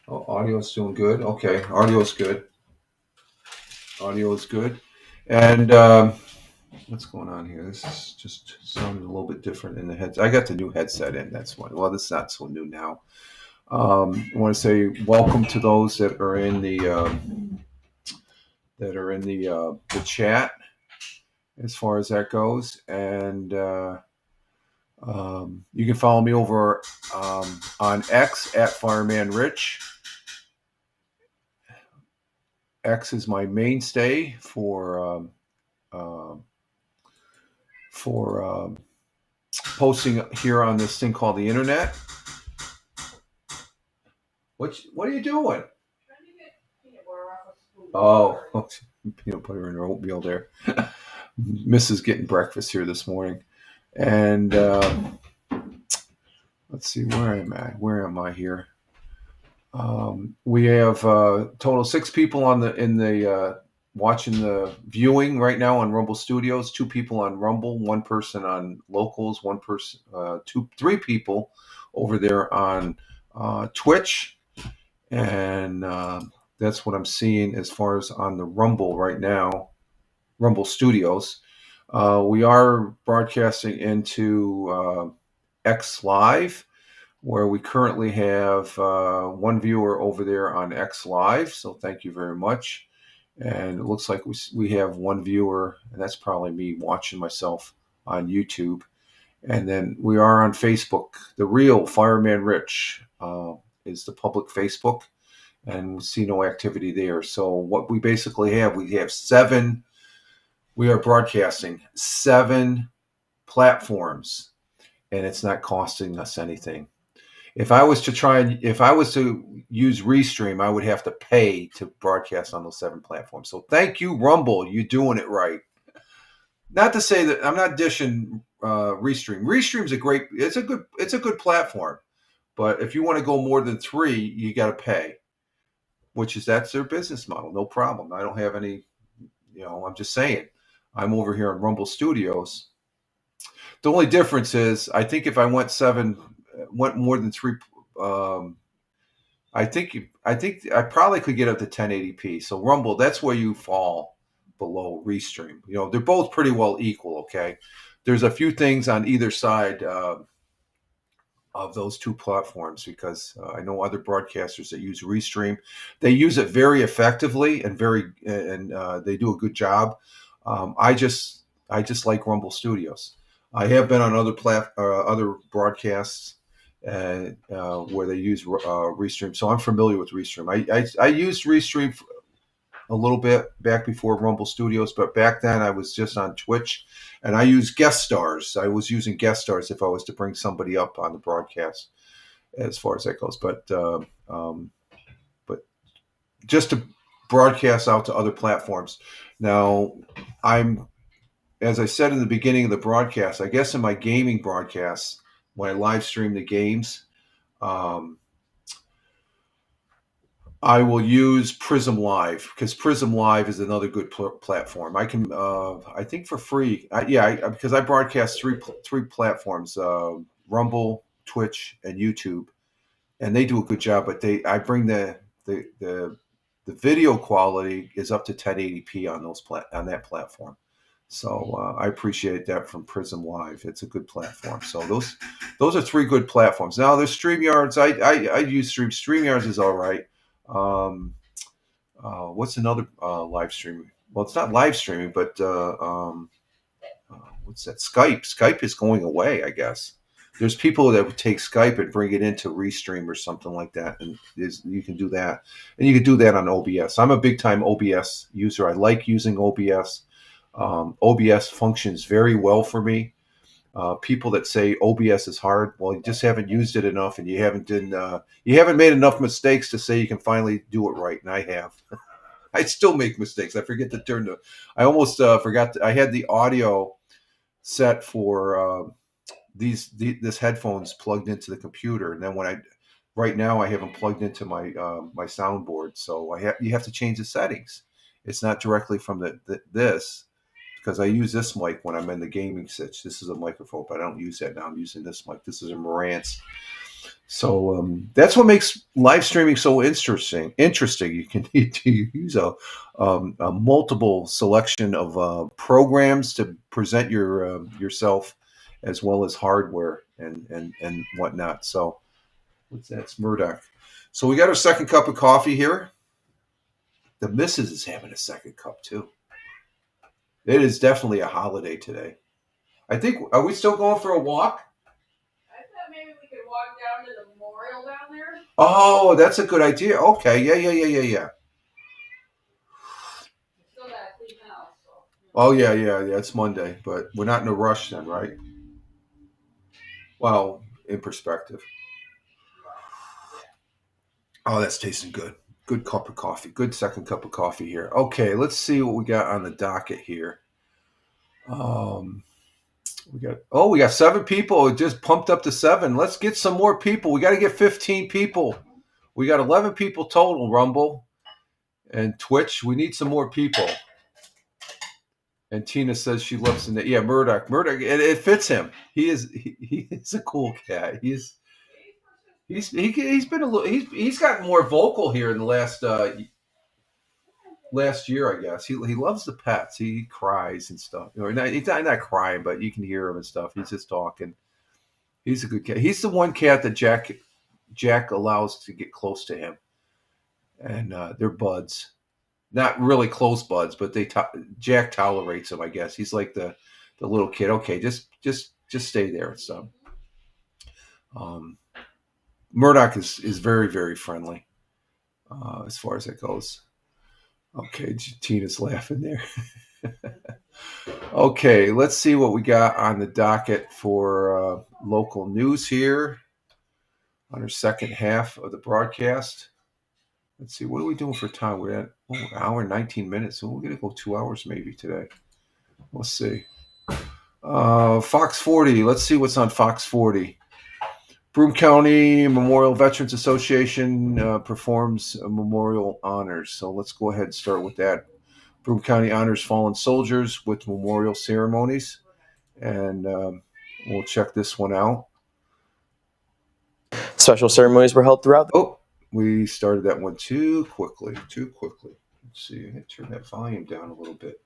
Oh, audio's doing good. Okay, audio's good. Audio is good. And what's going on here? This is just sounding a little bit different in the headset. I got the new headset in. That's one. Well, this is not so new now. I want to say welcome to those that are in the chat as far as that goes, and you can follow me over on X at Fireman Rich. X is my mainstay for posting here on this thing called the internet. What are you doing? Oh, peanut butter in her oatmeal there. Mrs. getting breakfast here this morning. And let's see, where am I? Where am I here? We have total 6 people watching the viewing right now on Rumble Studios. 2 people on Rumble, 1 person on Locals, 1 person, 3 people over there on Twitch, and that's what I'm seeing as far as on the Rumble right now, Rumble Studios. We are broadcasting into X Live, where we currently have 1 viewer over there on X Live. So thank you very much. And it looks like we have 1 viewer, and that's probably me watching myself on YouTube. And then we are on Facebook. The real Fireman Rich is the public Facebook, and we see no activity there. So what we basically have, we are broadcasting 7 platforms, and it's not costing us anything. If I was to use Restream, I would have to pay to broadcast on those 7 platforms. So thank you, Rumble. You're doing it right. Not to say that I'm not dishing Restream. Restream's it's a good platform. But if you want to go more than 3, you got to pay, that's their business model. No problem. I don't have any, I'm just saying. I'm over here on Rumble Studios. The only difference is, I think if I went more than 3, I think I probably could get up to 1080p. So Rumble, that's where you fall below Restream. They're both pretty well equal. Okay, there's a few things on either side of those 2 platforms, because I know other broadcasters that use Restream. They use it very effectively and they do a good job. I just like Rumble Studios. I have been on other broadcasts where they use Restream, so I'm familiar with Restream. I used Restream a little bit back before Rumble Studios, but back then I was just on Twitch, and I used guest stars. I was using guest stars if I was to bring somebody up on the broadcast, as far as that goes. But just to broadcast out to other platforms. Now, as I said in the beginning of the broadcast, I guess in my gaming broadcasts, when I live stream the games, I will use Prism Live, because Prism Live is another good platform. I can, I think for free. Because I broadcast three platforms: Rumble, Twitch, and YouTube, and they do a good job. But I bring the video quality is up to 1080p on that platform. So I appreciate that from Prism Live. It's a good platform. So those are 3 good platforms. Now there's StreamYards. I use StreamYards is all right. What's another live streaming? Well, it's not live streaming, but what's that? Skype. Skype is going away, I guess. There's people that would take Skype and bring it into Restream or something like that, and you can do that. And you can do that on OBS. I'm a big-time OBS user. I like using OBS. OBS functions very well for me. People that say OBS is hard, well, you just haven't used it enough, and you haven't made enough mistakes to say you can finally do it right. And I have. I still make mistakes. I forget to turn the. I almost forgot. I had the audio set for this headphones plugged into the computer, and then right now I have them plugged into my my soundboard. So you have to change the settings. It's not directly from this. Because I use this mic when I'm in the gaming sitch. This is a microphone, but I don't use that now. I'm using this mic. This is a Marantz. So that's what makes live streaming so interesting. You can use a multiple selection of programs to present yourself, as well as hardware and whatnot. So what's that? It's Murdoch. So we got our second cup of coffee here. The missus is having a second cup too. It is definitely a holiday today. I think, are we still going for a walk? I thought maybe we could walk down to the memorial down there. Oh, that's a good idea. Okay, yeah. Still gotta clean house. So. Oh, yeah, it's Monday, but we're not in a rush then, right? Well, in perspective. Oh, that's tasting good. Good cup of coffee. Good second cup of coffee here. Okay, let's see what we got on the docket here. We got 7 people. It just pumped up to 7. Let's get some more people. We got to get 15 people. We got 11 people total, Rumble and Twitch. We need some more people. And Tina says she loves the yeah, Murdoch. It fits him. He is a cool cat. He's been a little. He's gotten more vocal here in the last year, I guess. He loves the pets. He cries and stuff. He's not crying, but you can hear him and stuff. He's just talking. He's a good cat. He's the one cat that Jack allows to get close to him, and they're buds. Not really close buds, but Jack tolerates him, I guess. He's like the little kid. Okay, just stay there and stuff. Murdoch is very, very friendly as far as that goes. Okay, Tina's laughing there. Okay, let's see what we got on the docket for local news here on our second half of the broadcast. Let's see, what are we doing for time? We're at an hour and 19 minutes, so we're going to go 2 hours maybe today. We'll see. Fox 40, let's see what's on Fox 40. Broome County Memorial Veterans Association performs memorial honors. So let's go ahead and start with that. Broome County honors fallen soldiers with memorial ceremonies. And we'll check this one out. Special ceremonies were held throughout. We started that one too quickly. Let's see. I turn that volume down a little bit.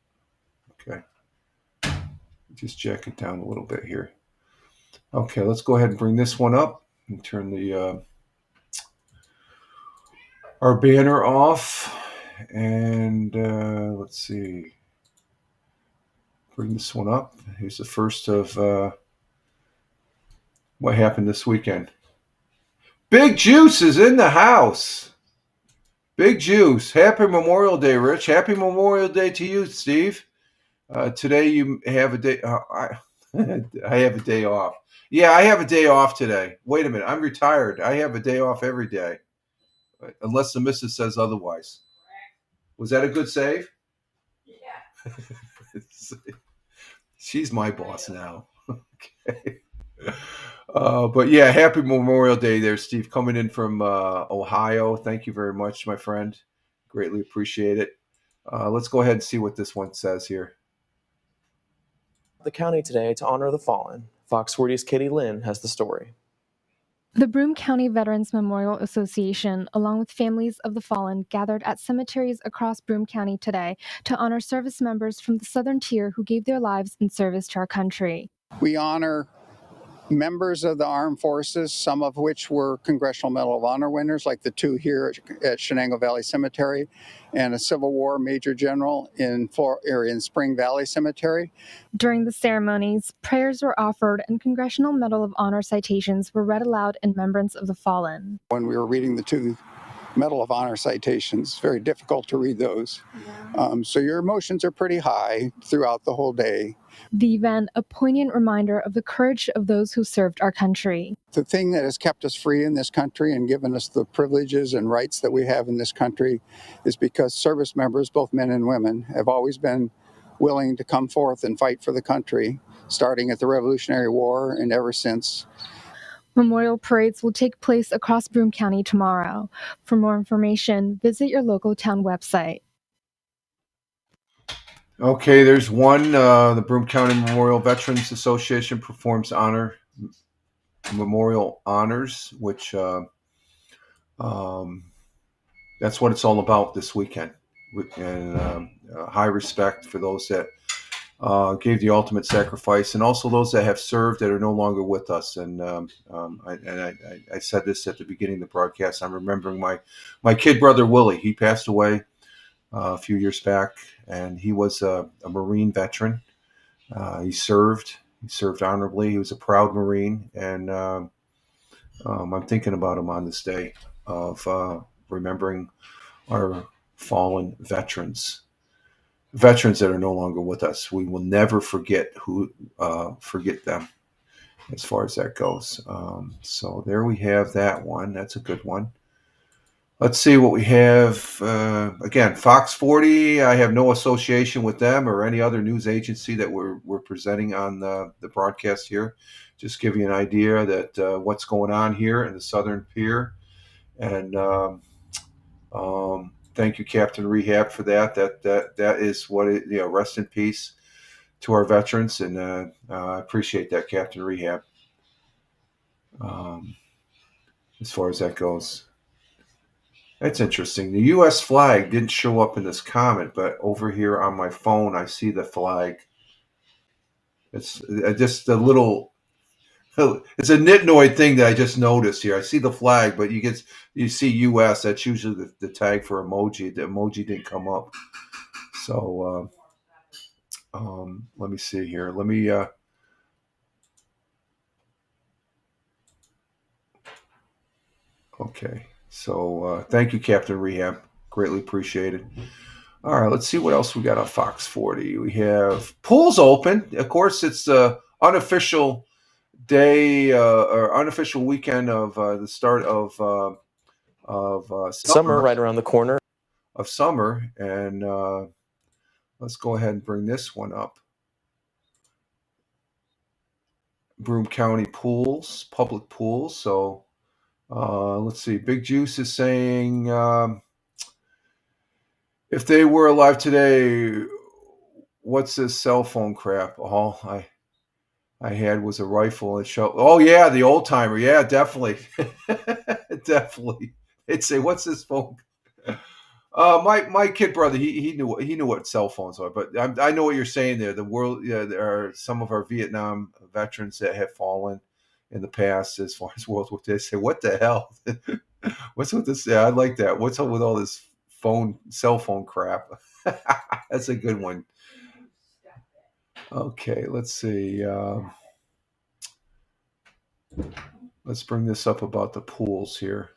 Okay. Just jack it down a little bit here. Okay, let's go ahead and bring this one up and turn the our banner off. And let's see. Bring this one up. Here's the first of what happened this weekend. Big Juice is in the house. Big Juice. Happy Memorial Day, Rich. Happy Memorial Day to you, Steve. Today you have a day. I have a day off. Yeah, I have a day off today. Wait a minute. I'm retired. I have a day off every day. Unless the missus says otherwise. Was that a good save? Yeah. She's my boss now. Okay. But yeah, happy Memorial Day there, Steve. Coming in from Ohio. Thank you very much, my friend. Greatly appreciate it. Let's go ahead and see what this one says here. The county today to honor the fallen. Fox 40's Katie Lynn has the story. The Broome County Veterans Memorial Association, along with families of the fallen, gathered at cemeteries across Broome County today to honor service members from the Southern Tier who gave their lives in service to our country. We honor members of the armed forces, some of which were Congressional Medal of Honor winners, like the 2 here at Shenango Valley Cemetery, and a Civil War Major General in Spring Valley Cemetery. During the ceremonies, prayers were offered and Congressional Medal of Honor citations were read aloud in remembrance of the fallen. When we were reading the 2 Medal of Honor citations. Very difficult to read those. So your emotions are pretty high throughout the whole day. The event, a poignant reminder of the courage of those who served our country. The thing that has kept us free in this country and given us the privileges and rights that we have in this country is because service members, both men and women, have always been willing to come forth and fight for the country, starting at the Revolutionary War and ever since. Memorial parades will take place across Broome County tomorrow. For more information, visit your local town website. Okay, there's one. The Broome County Memorial Veterans Association performs memorial honors, which that's what it's all about this weekend. And high respect for those that gave the ultimate sacrifice, and also those that have served that are no longer with us. And I said this at the beginning of the broadcast. I'm remembering my kid brother Willie. He passed away a few years back, and he was a Marine veteran. He served honorably. He was a proud Marine, and I'm thinking about him on this day of remembering our fallen veterans that are no longer with us. We will never forget them as far as that goes. So there we have that one. That's a good one. Let's see what we have. Again, Fox 40, I have no association with them or any other news agency that we're presenting on the broadcast here. Just give you an idea that what's going on here in the Southern Pier. And thank you, Captain Rehab, for that. That is what it, rest in peace to our veterans. And I appreciate that, Captain Rehab, as far as that goes. That's interesting. The U.S. flag didn't show up in this comment, but over here on my phone, I see the flag. It's just a little. It's a nitnoid thing that I just noticed here. I see the flag, but you see U.S. That's usually the tag for emoji. The emoji didn't come up. So let me see here. Let me. Okay. So thank you, Captain Rehab. Greatly appreciated. All right, let's see what else we got on Fox 40. We have pools open. Of course, it's the unofficial day or unofficial weekend of the start of Summer right around the corner. Of summer, and let's go ahead and bring this one up. Broome County pools, public pools. So let's see. Big Juice is saying if they were alive today, what's this cell phone crap? All I had was a rifle and shell. Oh yeah, the old timer. Yeah, definitely, definitely. They'd say, "What's this phone?" My kid brother, he knew what cell phones are. But I know what you're saying there. The world, there are some of our Vietnam veterans that have fallen in the past as far as World War II. They say, "What the hell? What's with this?" Yeah, I like that. What's up with all this cell phone crap? That's a good one. Okay, let's see. Let's bring this up about the pools here.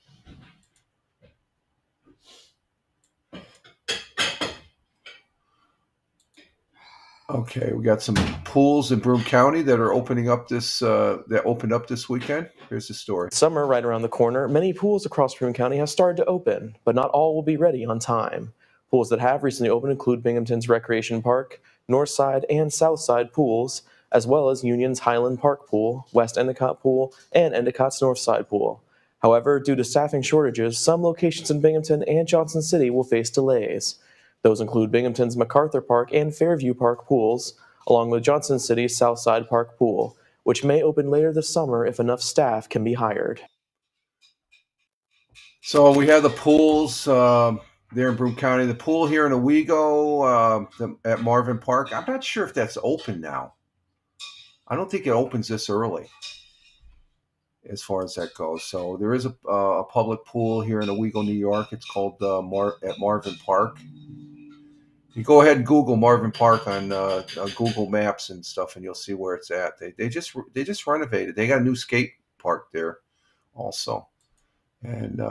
Okay, we got some pools in Broome County that are opening up that opened up this weekend. Here's the story. Summer right around the corner. Many pools across Broome County have started to open, but not all will be ready on time. Pools that have recently opened include Binghamton's Recreation Park, Northside and Southside pools, as well as Union's Highland Park Pool, West Endicott Pool, and Endicott's Northside Pool. However, due to staffing shortages, some locations in Binghamton and Johnson City will face delays. Those include Binghamton's MacArthur Park and Fairview Park pools, along with Johnson City's Southside Park Pool, which may open later this summer if enough staff can be hired. So we have the pools there in Broome County. The pool here in Owego at Marvin Park. I'm not sure if that's open now. I don't think it opens this early as far as that goes. So there is a public pool here in Owego, New York. It's called at Marvin Park. You go ahead and Google Marvin Park on Google Maps and stuff, and you'll see where it's at. They just renovated. They got a new skate park there, also. And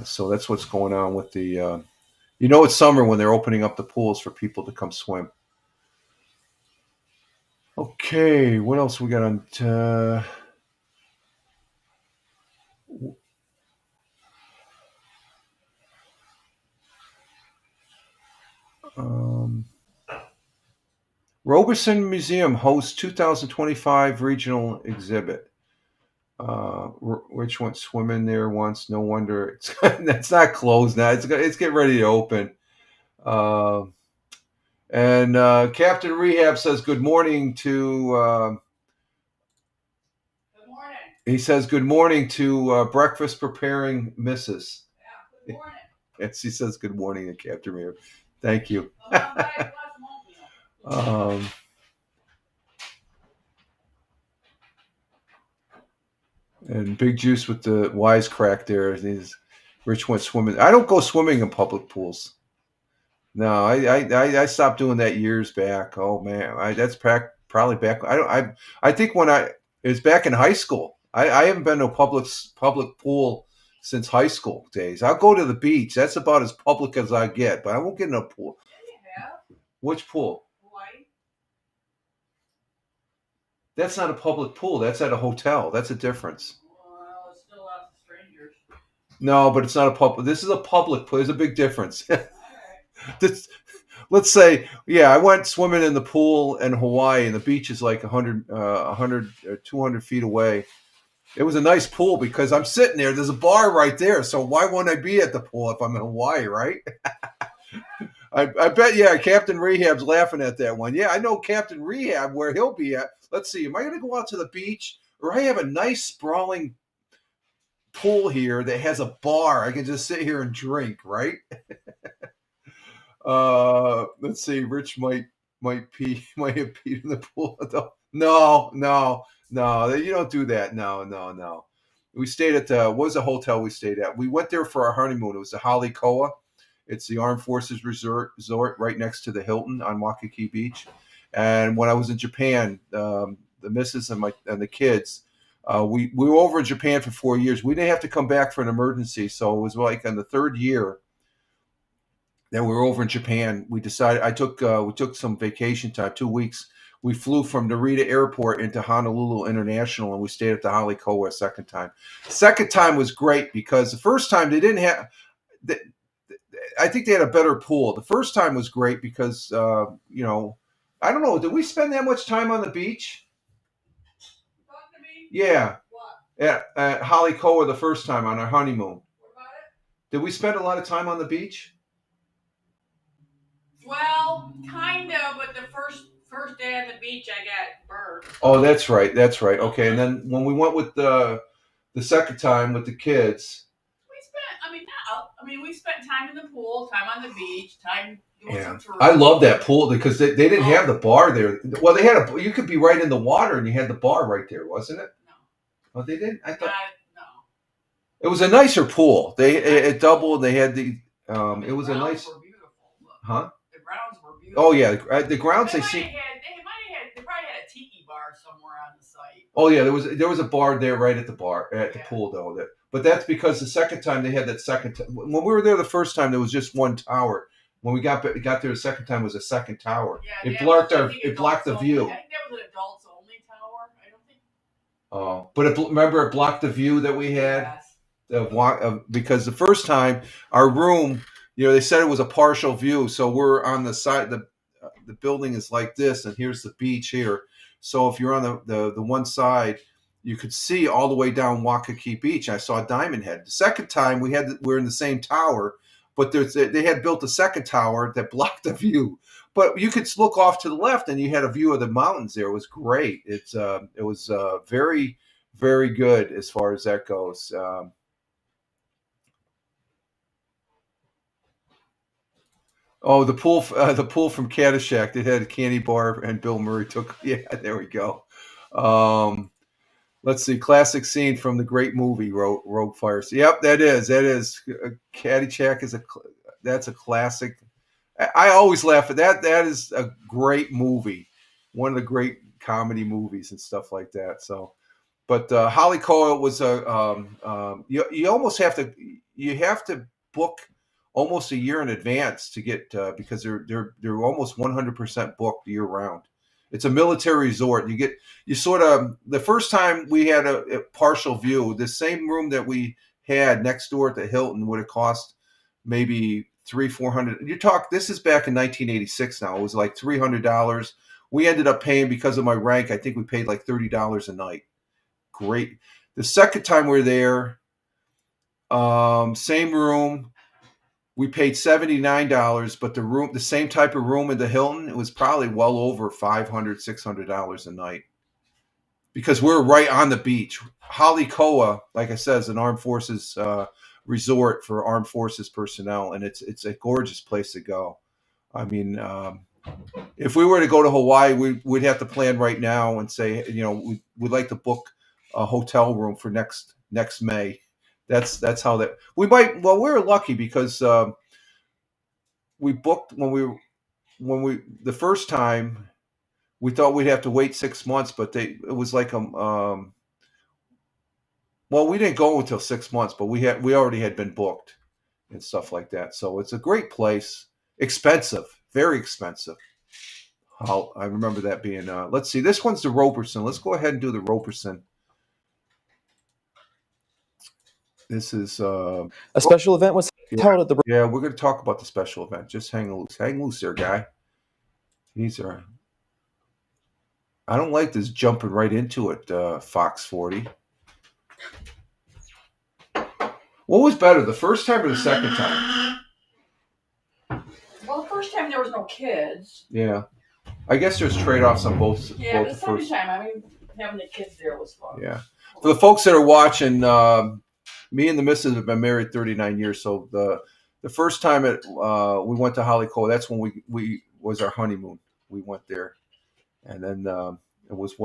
So that's what's going on with the. It's summer when they're opening up the pools for people to come swim. Okay, what else we got on? Robeson Museum hosts 2025 regional exhibit. Rich went swimming there once. No wonder it's not closed now. It's getting ready to open. And Captain Rehab says good morning to. Good morning. He says good morning to breakfast preparing Mrs. Yeah, good morning. Yes, he says good morning to Captain Rehab. Thank you. Well, I'm glad it was oatmeal. And Big Juice with the wisecrack there. Rich went swimming. I don't go swimming in public pools. No, I stopped doing that years back. Oh man, that's probably back. I think when it was back in high school. I haven't been to a public pool since high school days. I'll go to the beach. That's about as public as I get, but I won't get in a pool. Yeah, Which pool? Hawaii. That's not a public pool. That's at a hotel. That's a difference. Well, it's still lots of strangers. No, but it's not a public. This is a public pool. There's a big difference. All right. Let's say, yeah, I went swimming in the pool in Hawaii, and the beach is like 100 or 200 feet away. It was a nice pool because I'm sitting there. There's a bar right there. So why wouldn't I be at the pool if I'm in Hawaii, right? I bet, yeah, Captain Rehab's laughing at that one. Yeah, I know Captain Rehab, where he'll be at. Let's see, am I going to go out to the beach? Or I have a nice sprawling pool here that has a bar. I can just sit here and drink, right? Let's see, Rich might have peed in the pool. No, you don't do that. No. We stayed at what was the hotel we stayed at? We went there for our honeymoon. It was the Halikoa. It's the Armed Forces Resort right next to the Hilton on Waikiki Beach. And when I was in Japan, the missus and the kids, we were over in Japan for 4 years. We didn't have to come back for an emergency, so it was like on the third year that we were over in Japan. We decided we took some vacation time, 2 weeks. We flew from Narita Airport into Honolulu International, and we stayed at the Halikoa a second time. Second time was great because the first time they didn't have. I think they had a better pool. The first time was great because I don't know. Did we spend that much time on the beach? Talk to me. Yeah, What? at Halikoa the first time on our honeymoon. What about it? Did we spend a lot of time on the beach? Well, kind of, but the first day at the beach, I got burned. Oh, that's right. Okay, and then when we went with the second time with the kids. We spent time in the pool, time on the beach, time doing some touring. I love that pool because they didn't have the bar there. Well, they had you could be right in the water and you had the bar right there, wasn't it? No. Oh, they didn't? I thought No. It was a nicer pool. It doubled. They had the it was a nice. Were beautiful. Huh? The grounds were beautiful. Oh yeah, the grounds They seem. probably had a tiki bar somewhere on the site. Oh yeah, there was a bar there right at the pool though. But that's because the second time they had that second. When we were there the first time, there was just one tower. When we got there the second time, was a second tower. Yeah, it blocked the view. I think that was an adults only tower. I don't think. Oh, but remember, it blocked the view that we had. Yes. Because the first time our room, they said it was a partial view, so we're on the side. The building is like this, and here's the beach here. So if you're on the one side, you could see all the way down Waikiki Beach. I saw Diamond Head. The second time we were in the same tower, but they had built a second tower that blocked the view. But you could look off to the left, and you had a view of the mountains there. It was great. It was very, very good as far as that goes. Oh, the pool from Caddyshack. It had a candy bar, and Bill Murray took. Yeah, there we go. Let's see, classic scene from the great movie Rogue Fires. Yep, that is Caddyshack that's a classic. I always laugh at that. That is a great movie, one of the great comedy movies and stuff like that. So, but Halikoa was you almost have to. you have to book almost a year in advance to get because they're almost 100% booked year round. It's a military resort. You sort of the first time we had a partial view. The same room that we had next door at the Hilton would have cost maybe $300-400. You talk. This is back in 1986. Now it was like $300. We ended up paying because of my rank. I think we paid like $30 a night. Great. The second time we were there, same room. We paid $79, but the same type of room in the Hilton, it was probably well over $500-600 a night because we're right on the beach. Halikoa, like I said, is an armed forces resort for armed forces personnel, and it's a gorgeous place to go. I mean, if we were to go to Hawaii, we'd have to plan right now and say, we'd like to book a hotel room for next May. That's how that we might. Well, we're lucky because we booked when we the first time we thought we'd have to wait 6 months, but it was like well, we didn't go until 6 months, but we already had been booked and stuff like that. So it's a great place. Expensive, very expensive. I remember that being. Let's see, this one's the Roberson. Let's go ahead and do the Roberson. This is A special event was held at the yeah. We're going to talk about the special event. Just hang loose there, guy. These are. I don't like this jumping right into it, Fox 40. What was better, the first time or the second time? Well, the first time there was no kids. Yeah, I guess there's trade-offs on both. Yeah, both the the second first. time, I mean, having the kids there was fun. Yeah, for the folks that are watching, me and the missus have been married 39 years. So the first time we went to Halikoa, that's when we was our honeymoon. We went there, and then it was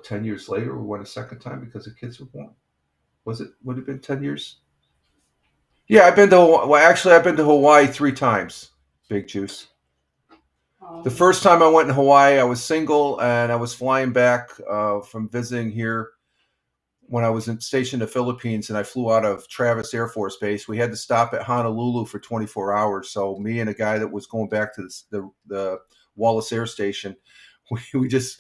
10 years later we went a second time because the kids were born. Would it have been 10 years? Yeah, I've been to Hawaii 3 times. Big Juice. The first time I went in Hawaii, I was single and I was flying back from visiting here when I was stationed in the Philippines, and I flew out of Travis Air Force Base. We had to stop at Honolulu for 24 hours. So me and a guy that was going back to the Wallace Air Station, we just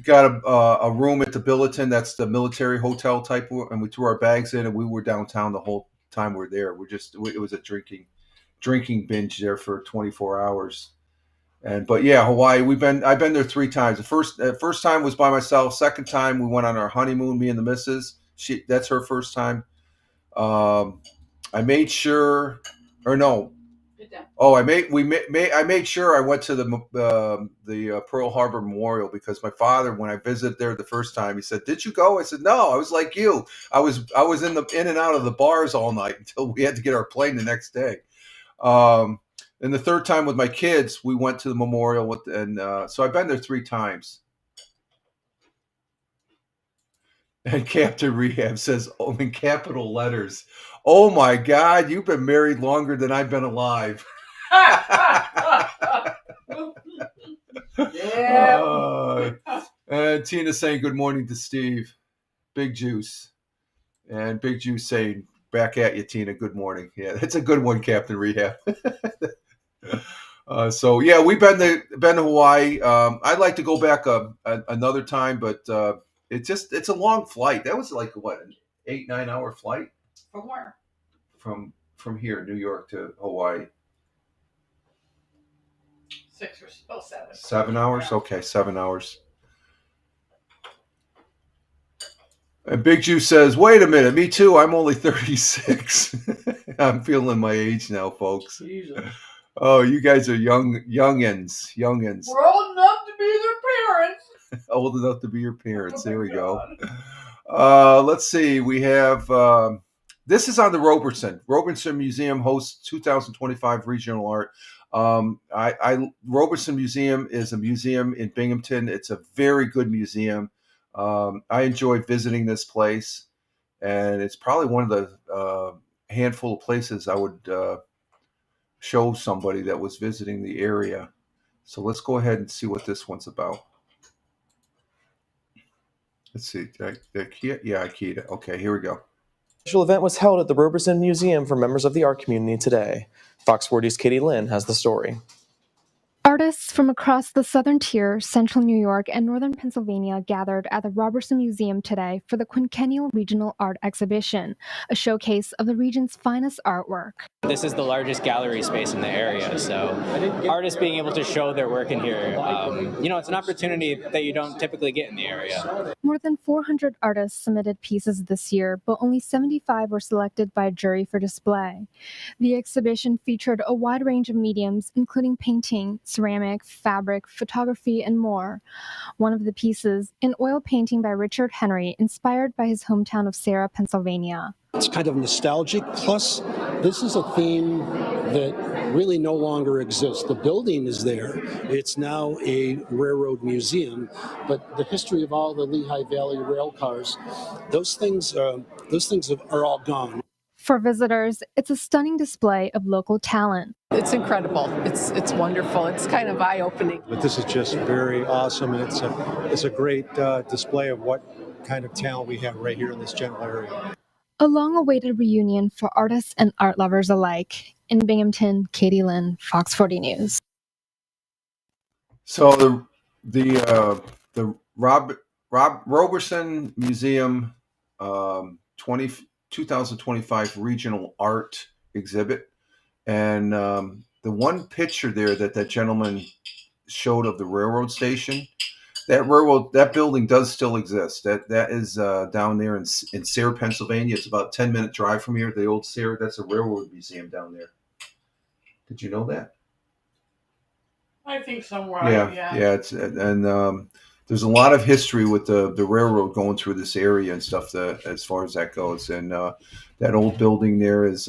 got a room at the Billiton. That's the military hotel type, and we threw our bags in, and we were downtown the whole time we were there. It was a drinking binge there for 24 hours. But yeah, Hawaii, I've been there 3 times. The first time was by myself. Second time we went on our honeymoon, me and the missus. That's her first time. I made sure, or no. Oh, I made sure I went to the Pearl Harbor Memorial because my father, when I visited there the first time, he said, "Did you go?" I said, "No, I was like you. I was in and out of the bars all night until we had to get our plane the next day." And the third time with my kids, we went to the memorial so I've been there 3 times. And Captain Rehab says, in capital letters, "Oh my God, you've been married longer than I've been alive." Yeah. And Tina saying good morning to Steve. Big Juice. And Big Juice saying, "Back at you, Tina. Good morning." Yeah, that's a good one, Captain Rehab. So yeah, we've been to Hawaii. I'd like to go back another time, but it's a long flight. That was like what, an 8-9 hour flight From where? From here, New York to Hawaii. 6 or 7. 7 hours? Yeah. Okay, 7 hours. And Big Juice says, "Wait a minute, me too. I'm only 36." I'm feeling my age now, folks. Jesus. Oh, you guys are youngins. We're old enough to be their parents. Old enough to be your parents. There we go. God. Let's see. We have this is on the Roberson. Roberson Museum hosts 2025 Regional Art. Roberson Museum is a museum in Binghamton. It's a very good museum. I enjoy visiting this place, and it's probably one of the handful of places I would show somebody that was visiting the area. So let's go ahead and see what this one's about. Let's see. Akita? Yeah, Akita. Okay, here we go. Special event was held at the Roberson Museum for members of the art community today. Fox 40's Katie Lynn has the story. Artists from across the Southern Tier, Central New York, and Northern Pennsylvania gathered at the Roberson Museum today for the Quinquennial Regional Art Exhibition, a showcase of the region's finest artwork. This is the largest gallery space in the area, so artists being able to show their work in here, it's an opportunity that you don't typically get in the area. More than 400 artists submitted pieces this year, but only 75 were selected by a jury for display. The exhibition featured a wide range of mediums, including painting, ceramic, fabric, photography, and more. One of the pieces, an oil painting by Richard Henry, inspired by his hometown of Sarah, Pennsylvania. It's kind of nostalgic, plus this is a theme that really no longer exists. The building is there. It's now a railroad museum, but the history of all the Lehigh Valley rail cars, those things are all gone. For visitors, it's a stunning display of local talent. It's incredible. It's wonderful. It's kind of eye-opening. But this is just very awesome, and it's a great display of what kind of talent we have right here in this general area. A long-awaited reunion for artists and art lovers alike. In Binghamton, Katie Lynn, Fox 40 News. So the Roberson Museum 2025 Regional Art Exhibit, and the one picture there that gentleman showed of the railroad station, that building does still exist. That is down there in Sayre, Pennsylvania. It's about a 10-minute drive from here. The old Sayre, that's a railroad museum down there. Did you know that? I think somewhere. Yeah. It's and there's a lot of history with the railroad going through this area and stuff. As far as that goes, and that old building there is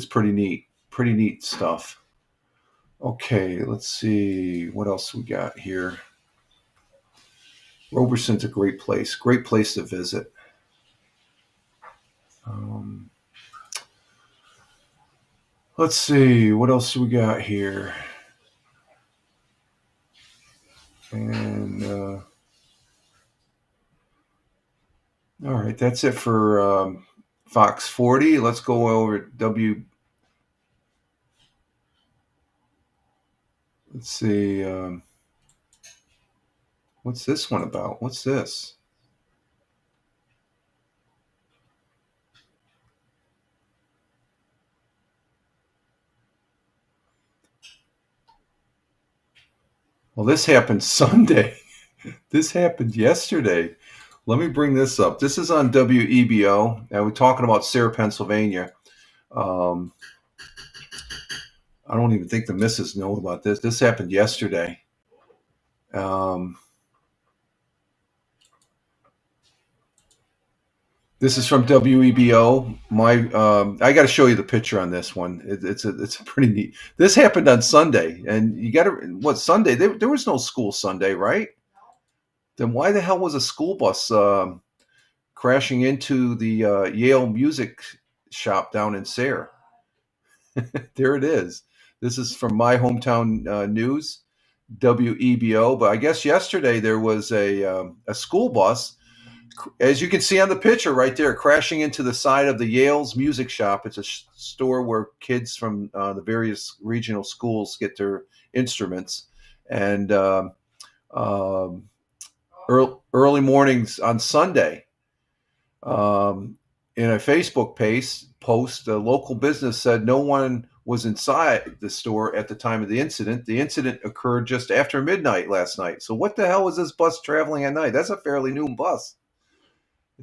pretty neat. Pretty neat stuff. Okay, let's see what else we got here. Roberson's a great place to visit. Let's see what else do we got here. And all right, that's it for Fox 40. Let's go over Let's see. What's this one about? What's this? Well, this happened Sunday. This happened yesterday. Let me bring this up. This is on WEBO. Now we're talking about Sayre, Pennsylvania. I don't even think the missus know about this. This happened yesterday. This is from WEBO. I got to show you the picture on this one. It's a pretty neat. This happened on Sunday, and you got to what Sunday? There was no school Sunday, right? Then why the hell was a school bus crashing into the Yale music shop down in Sayre? There it is. This is from My Hometown News, WEBO. But I guess yesterday there was a school bus, as you can see on the picture right there, crashing into the side of the Yale's music shop. It's a store where kids from the various regional schools get their instruments. And early mornings on Sunday, in a Facebook post, the local business said no one was inside the store at the time of the incident. The incident occurred just after midnight last night. So what the hell was this bus traveling at night? That's a fairly new bus.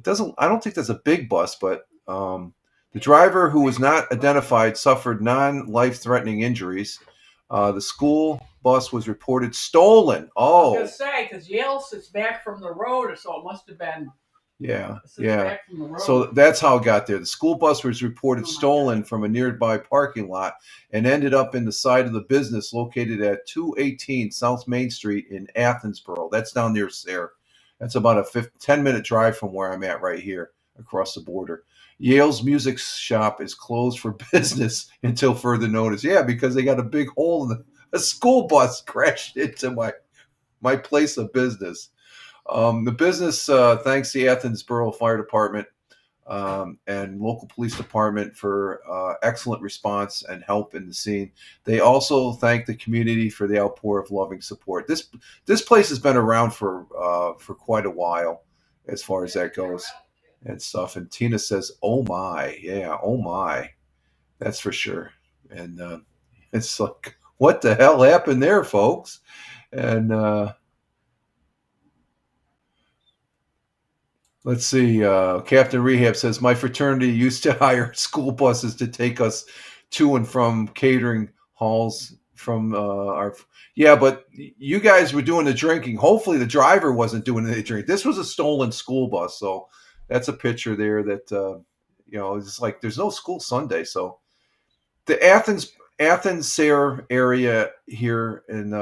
I don't think that's a big bus, but the driver, who was not identified, suffered non-life-threatening injuries. The school bus was reported stolen. I was going to say, because Yale sits back from the road, so it must have been. Yeah. Back from the road. So that's how it got there. The school bus was reported stolen from a nearby parking lot and ended up in the side of the business located at 218 South Main Street in Athensboro. That's down near Sayre. That's about a 10-minute drive from where I'm at right here across the border. Yale's music shop is closed for business until further notice. Yeah, because they got a big hole in a school bus crashed into my place of business. The business thanks the Athens Borough Fire Department and local police department for excellent response and help in the scene. They also thank the community for the outpour of loving support. This place has been around for quite a while, as far as that goes, and stuff. And Tina says, "Oh my, yeah, oh my, that's for sure." And it's like, what the hell happened there, folks? And let's see. Captain Rehab says, my fraternity used to hire school buses to take us to and from catering halls from our. Yeah, but you guys were doing the drinking. Hopefully the driver wasn't doing the drink. This was a stolen school bus. So that's a picture there that, it's like there's no school Sunday. So the Athens Sayre area here, and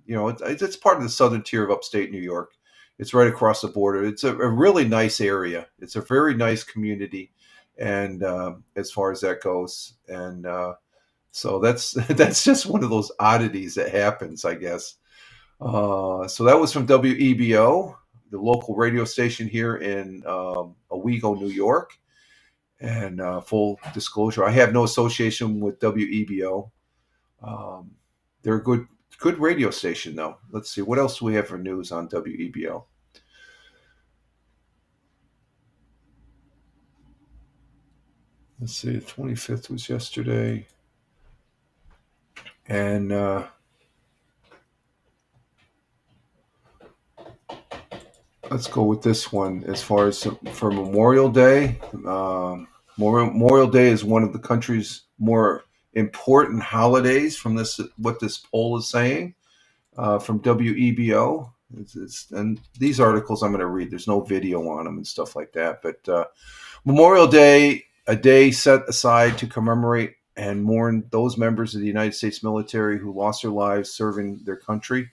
it's part of the southern tier of upstate New York. It's right across the border. It's a really nice area. It's a very nice community, and as far as that goes, and so that's just one of those oddities that happens, I guess. So that was from WEBO, the local radio station here in Owego, New York. And full disclosure, I have no association with WEBO. They're a good radio station, though. Let's see, what else do we have for news on WEBO? Let's see, the 25th was yesterday. And let's go with this one. As far as for Memorial Day, Memorial Day is one of the country's more important holidays from what this poll is saying from WEBO. And these articles I'm going to read. There's no video on them and stuff like that. But Memorial Day, a day set aside to commemorate and mourn those members of the United States military who lost their lives serving their country,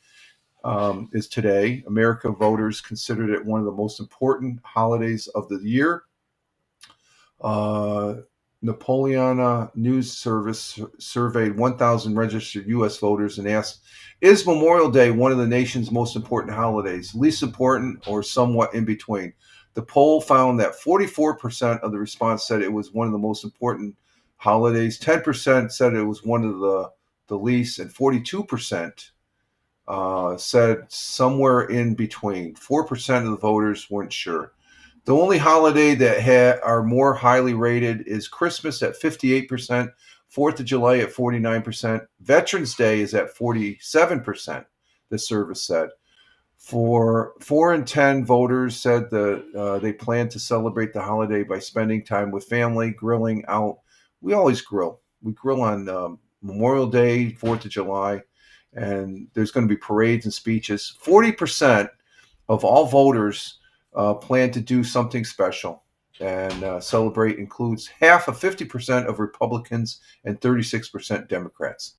is today. American voters considered it one of the most important holidays of the year. Napoleon News Service surveyed 1,000 registered U.S. voters and asked, is Memorial Day one of the nation's most important holidays, least important, or somewhat in between? The poll found that 44% of the response said it was one of the most important holidays, 10% said it was one of the least, and 42% said somewhere in between. 4% of the voters weren't sure. The only holiday that are more highly rated is Christmas at 58%, 4th of July at 49%, Veterans Day is at 47%, the service said. For 4 in 10 voters said that they plan to celebrate the holiday by spending time with family, grilling out. We always grill. We grill on Memorial Day, 4th of July, and there's going to be parades and speeches. 40% of all voters plan to do something special, and celebrate includes half of 50% of Republicans and 36% Democrats.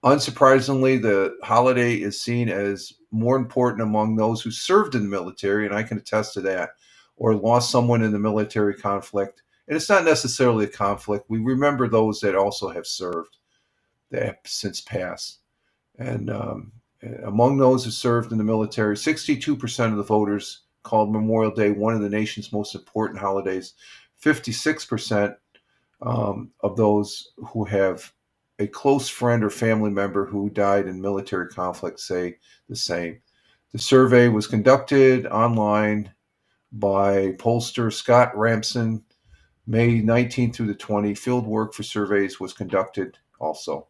Unsurprisingly, the holiday is seen as more important among those who served in the military, and I can attest to that, or lost someone in the military conflict. And it's not necessarily a conflict. We remember those that also have served, that have since passed. And among those who served in the military, 62% of the voters called Memorial Day one of the nation's most important holidays. 56% of those who have a close friend or family member who died in military conflict say the same. The survey was conducted online by pollster Scott Ramson, May 19th through the 20th. Field work for surveys was conducted also.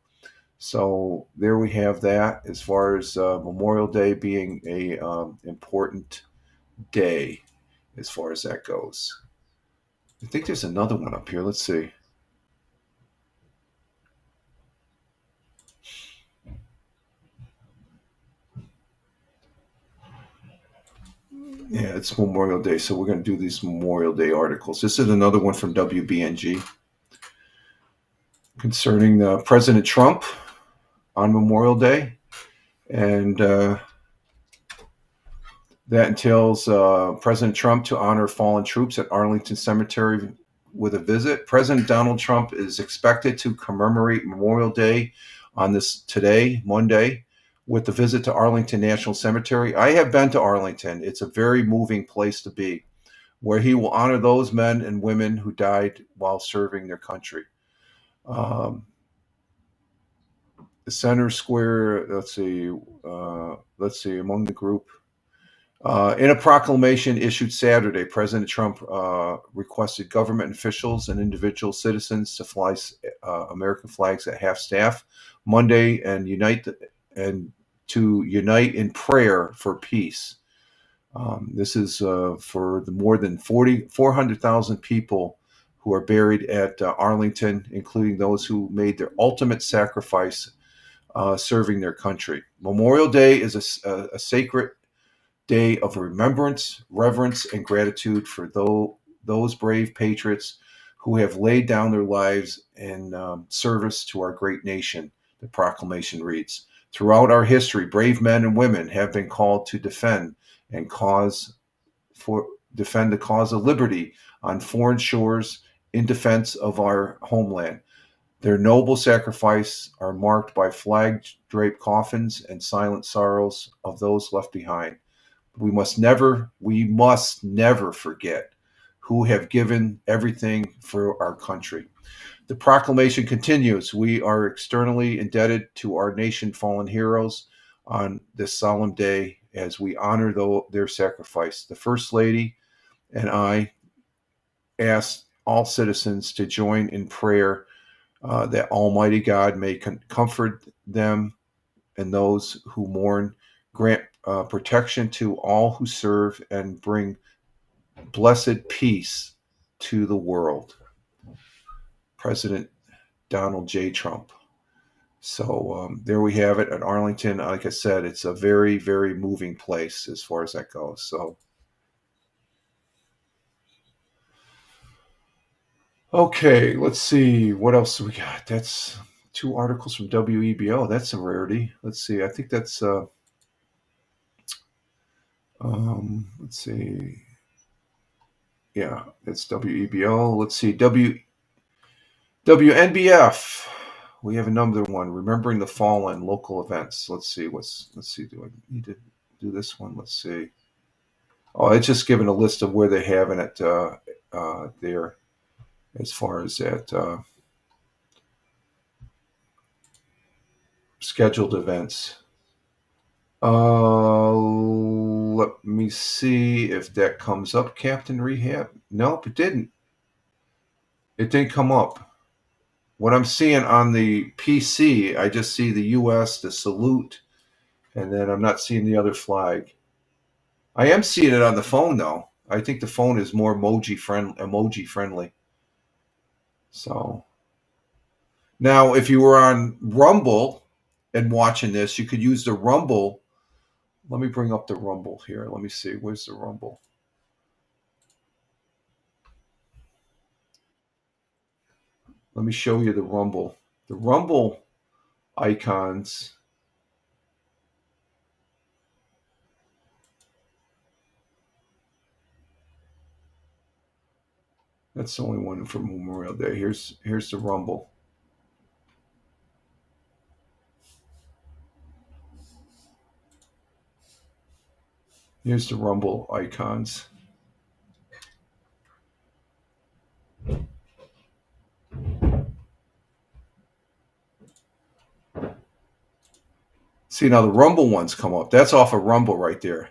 So there we have that as far as Memorial Day being a important day as far as that goes. I think there's another one up here. Let's see. Yeah, it's Memorial Day, so we're going to do these Memorial Day articles. This is another one from WBNG concerning President Trump on Memorial Day, and that entails President Trump to honor fallen troops at Arlington Cemetery with a visit. President Donald Trump is expected to commemorate Memorial Day on this today, Monday, with the visit to Arlington National Cemetery. I have been to Arlington. It's a very moving place to be, where he will honor those men and women who died while serving their country. The center square, let's see, among the group. In a proclamation issued Saturday, President Trump requested government officials and individual citizens to fly American flags at half-staff Monday and to unite in prayer for peace. This is for the more than 400,000 people who are buried at Arlington, including those who made their ultimate sacrifice serving their country. Memorial Day is a sacred day of remembrance, reverence, and gratitude for those brave patriots who have laid down their lives in service to our great nation, the proclamation reads. Throughout our history, brave men and women have been called to defend the cause of liberty on foreign shores in defense of our homeland. Their noble sacrifice are marked by flag-draped coffins and silent sorrows of those left behind. We must never forget who have given everything for our country. The proclamation continues. We are externally indebted to our nation fallen heroes on this solemn day as we honor their sacrifice. The First Lady and I ask all citizens to join in prayer that Almighty God may comfort them and those who mourn, grant protection to all who serve, and bring blessed peace to the world. President Donald J. Trump. So there we have it at Arlington. Like I said, it's a very, very moving place as far as that goes. So, okay, let's see. What else do we got? That's 2 articles from WEBO. That's a rarity. Let's see. I think that's, let's see. Yeah, that's WEBO. Let's see. WNBF. We have another one. Remembering the Fallen, local events. Let's see. Do I need to do this one? Let's see. Oh, it's just given a list of where they have it there, as far as that scheduled events. Let me see if that comes up, Captain Rehab. Nope, it didn't. It didn't come up. What I'm seeing on the PC, I just see the U.S., the salute, and then I'm not seeing the other flag. I am seeing it on the phone, though. I think the phone is more emoji friendly. So now, if you were on Rumble and watching this, you could use the Rumble. Let me bring up the Rumble here. Let me see. Where's the Rumble? Let me show you the Rumble. The Rumble icons. That's the only one for Memorial Day. Here's the Rumble. Here's the Rumble icons. See, now the Rumble ones come up. That's off of Rumble right there.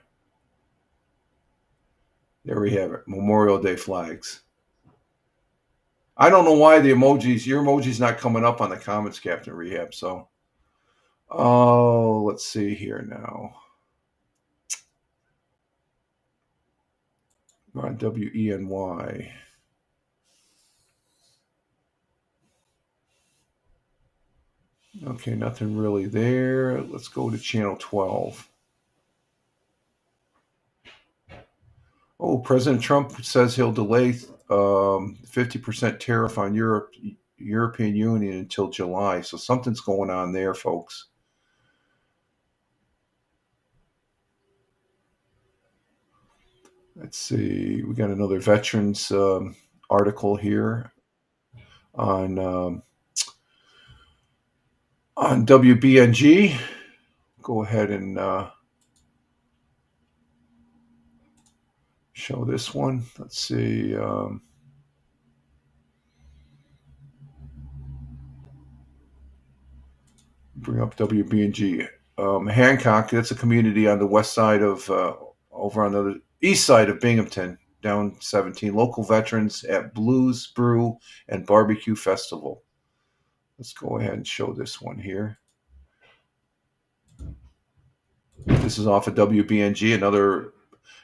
There we have it. Memorial Day flags. I don't know why your emoji's not coming up on the comments, Captain Rehab. So, let's see here now. We're on WENY. Okay, nothing really there. Let's go to channel 12. Oh, President Trump says he'll delay 50% tariff on European Union until July. So something's going on there, folks. Let's see. We got another veterans article here on WBNG. go ahead and show this one. Let's see. Bring up WBNG. Hancock, that's a community on the west side of, over on the east side of Binghamton, down 17. Local veterans at Blues, Brew, and Barbecue Festival. Let's go ahead and show this one here. This is off of WBNG, another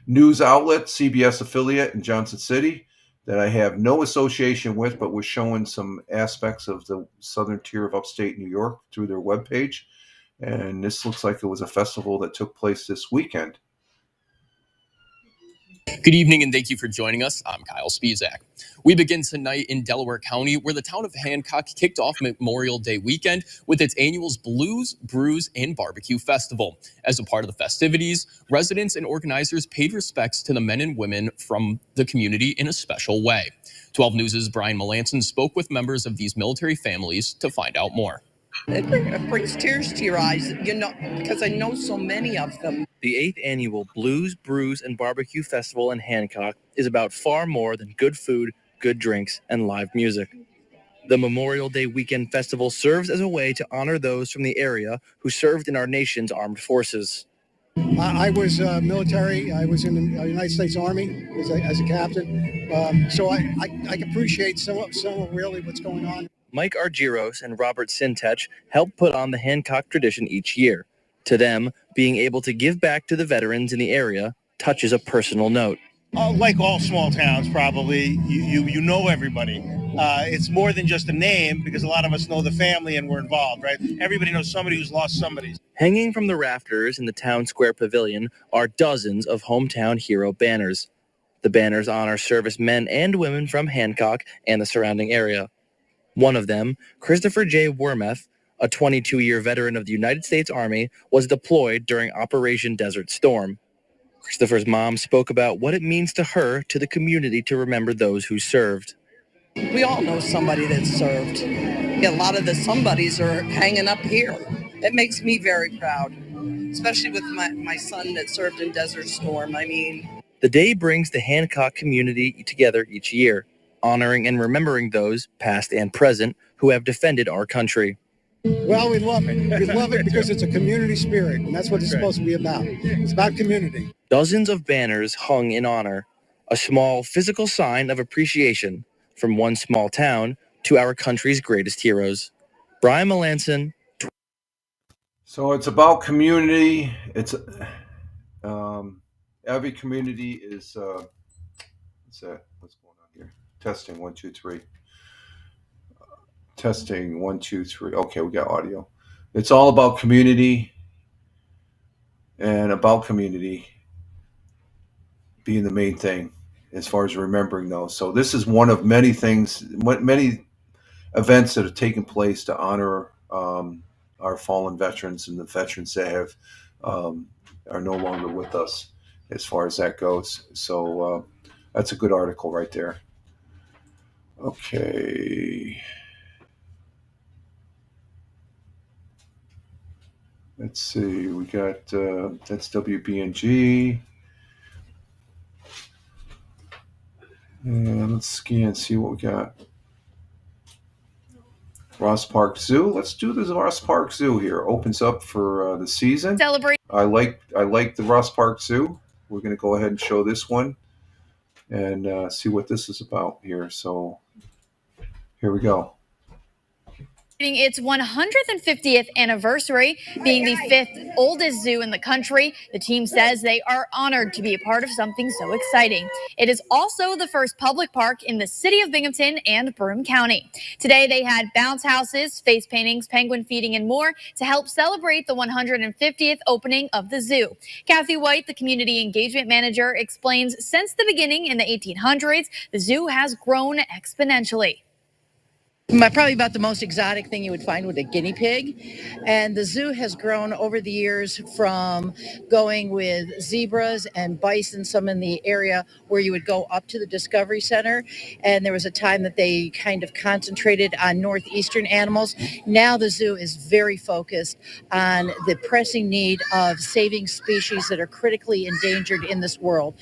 news outlet, CBS affiliate in Johnson City that I have no association with, but was showing some aspects of the southern tier of upstate New York through their webpage. And this looks like it was a festival that took place this weekend. Good evening and thank you for joining us. I'm Kyle Spizak. We begin tonight in Delaware County, where the town of Hancock kicked off Memorial Day weekend with its annual Blues, Brews, and Barbecue Festival. As a part of the festivities, residents and organizers paid respects to the men and women from the community in a special way. 12 News' Brian Melanson spoke with members of these military families to find out more. It brings tears to your eyes, because I know so many of them. The 8th annual Blues, Brews, and Barbecue Festival in Hancock is about far more than good food, good drinks, and live music. The Memorial Day weekend festival serves as a way to honor those from the area who served in our nation's armed forces. I was military. I was in the United States Army as a captain. So I appreciate some of really what's going on. Mike Argyros and Robert Sintech help put on the Hancock tradition each year. To them, being able to give back to the veterans in the area touches a personal note. Like all small towns, probably, you know everybody. It's more than just a name, because a lot of us know the family and we're involved, right? Everybody knows somebody who's lost somebody. Hanging from the rafters in the Town Square Pavilion are dozens of hometown hero banners. The banners honor servicemen and women from Hancock and the surrounding area. One of them, Christopher J. Wormuth, a 22-year veteran of the United States Army, was deployed during Operation Desert Storm. Christopher's mom spoke about what it means to her, to the community, to remember those who served. We all know somebody that served. A lot of the somebodies are hanging up here. It makes me very proud, especially with my son that served in Desert Storm. The day brings the Hancock community together each year, honoring and remembering those, past and present, who have defended our country. Well, we love it. We love it because it's a community spirit, and that's what it's supposed to be about. It's about community. Dozens of banners hung in honor, a small physical sign of appreciation from one small town to our country's greatest heroes. Brian Melanson. So it's about community. It's every community is. What's going on here? Testing 1 2 3. Testing 1 2 3. Okay, we got audio. It's all about community, and about community being the main thing as far as remembering those. So this is one of many things, many events that have taken place to honor our fallen veterans and the veterans that have are no longer with us as far as that goes. So that's a good article right there. Okay. Let's see, we got, that's WBNG. And let's scan, see what we got. Ross Park Zoo. Let's do this Ross Park Zoo here. Opens up for the season. Celebrate. I like the Ross Park Zoo. We're going to go ahead and show this one and see what this is about here. So here we go. Its 150th anniversary, being the 5th oldest zoo in the country, the team says they are honored to be a part of something so exciting. It is also the first public park in the city of Binghamton and Broome County. Today they had bounce houses, face paintings, penguin feeding, and more to help celebrate the 150th opening of the zoo. Kathy White, the community engagement manager, explains since the beginning in the 1800s, the zoo has grown exponentially. Probably about the most exotic thing you would find with a guinea pig. And the zoo has grown over the years from going with zebras and bison, some in the area where you would go up to the Discovery Center. And there was a time that they kind of concentrated on northeastern animals. Now the zoo is very focused on the pressing need of saving species that are critically endangered in this world.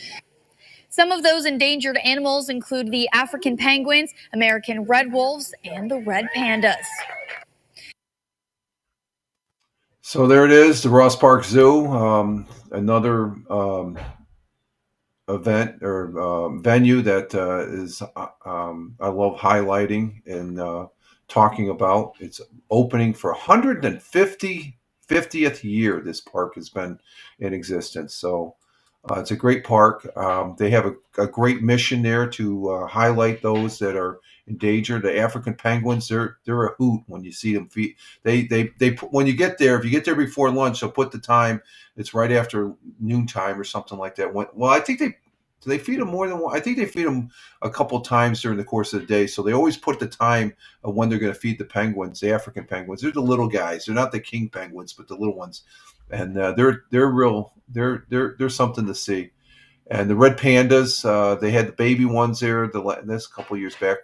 Some of those endangered animals include the African penguins, American red wolves, and the red pandas. So there it is, the Ross Park Zoo. Another event or venue that is I love highlighting and talking about. It's opening for 150th year. This park has been in existence. So it's a great park. They have a great mission there to highlight those that are endangered. The African penguins, they're a hoot when you see them feed. They when you get there, if you get there before lunch, they'll put the time. It's right after noontime or something like that. Well, I think they feed them more than one. I think they feed them a couple times during the course of the day. So they always put the time of when they're going to feed the penguins, the African penguins. They're the little guys. They're not the king penguins, but the little ones. And they're real. They're something to see. And the red pandas, they had the baby ones there this couple of years back,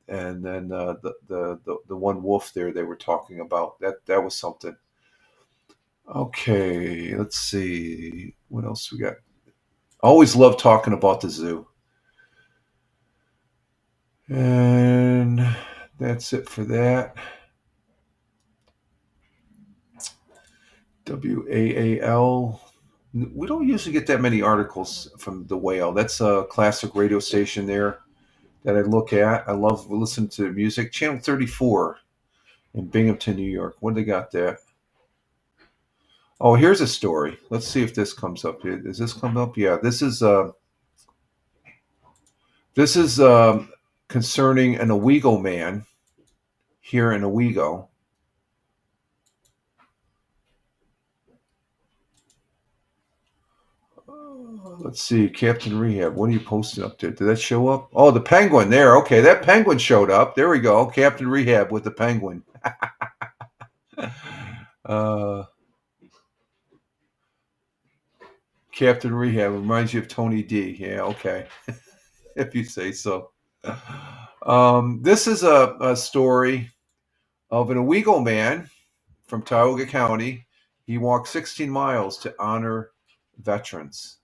and then the one wolf there they were talking about. That was something. Okay, let's see what else we got. I always love talking about the zoo. And that's it for that. WAAL. We don't usually get that many articles from the Whale. That's a classic radio station there that I look at. I love listening to music. Channel 34 in Binghamton, New York. What do they got there? Oh, here's a story. Let's see if this comes up. Does this come up? Yeah, this is concerning an Owego man here in Owego. Let's see, Captain Rehab. What are you posting up there? Did that show up? Oh, the penguin there. Okay, that penguin showed up. There we go. Captain Rehab with the penguin. Captain Rehab reminds you of Tony D. Yeah, okay. If you say so. This is a story of an Owego man from Tioga County. He walked 16 miles to honor veterans.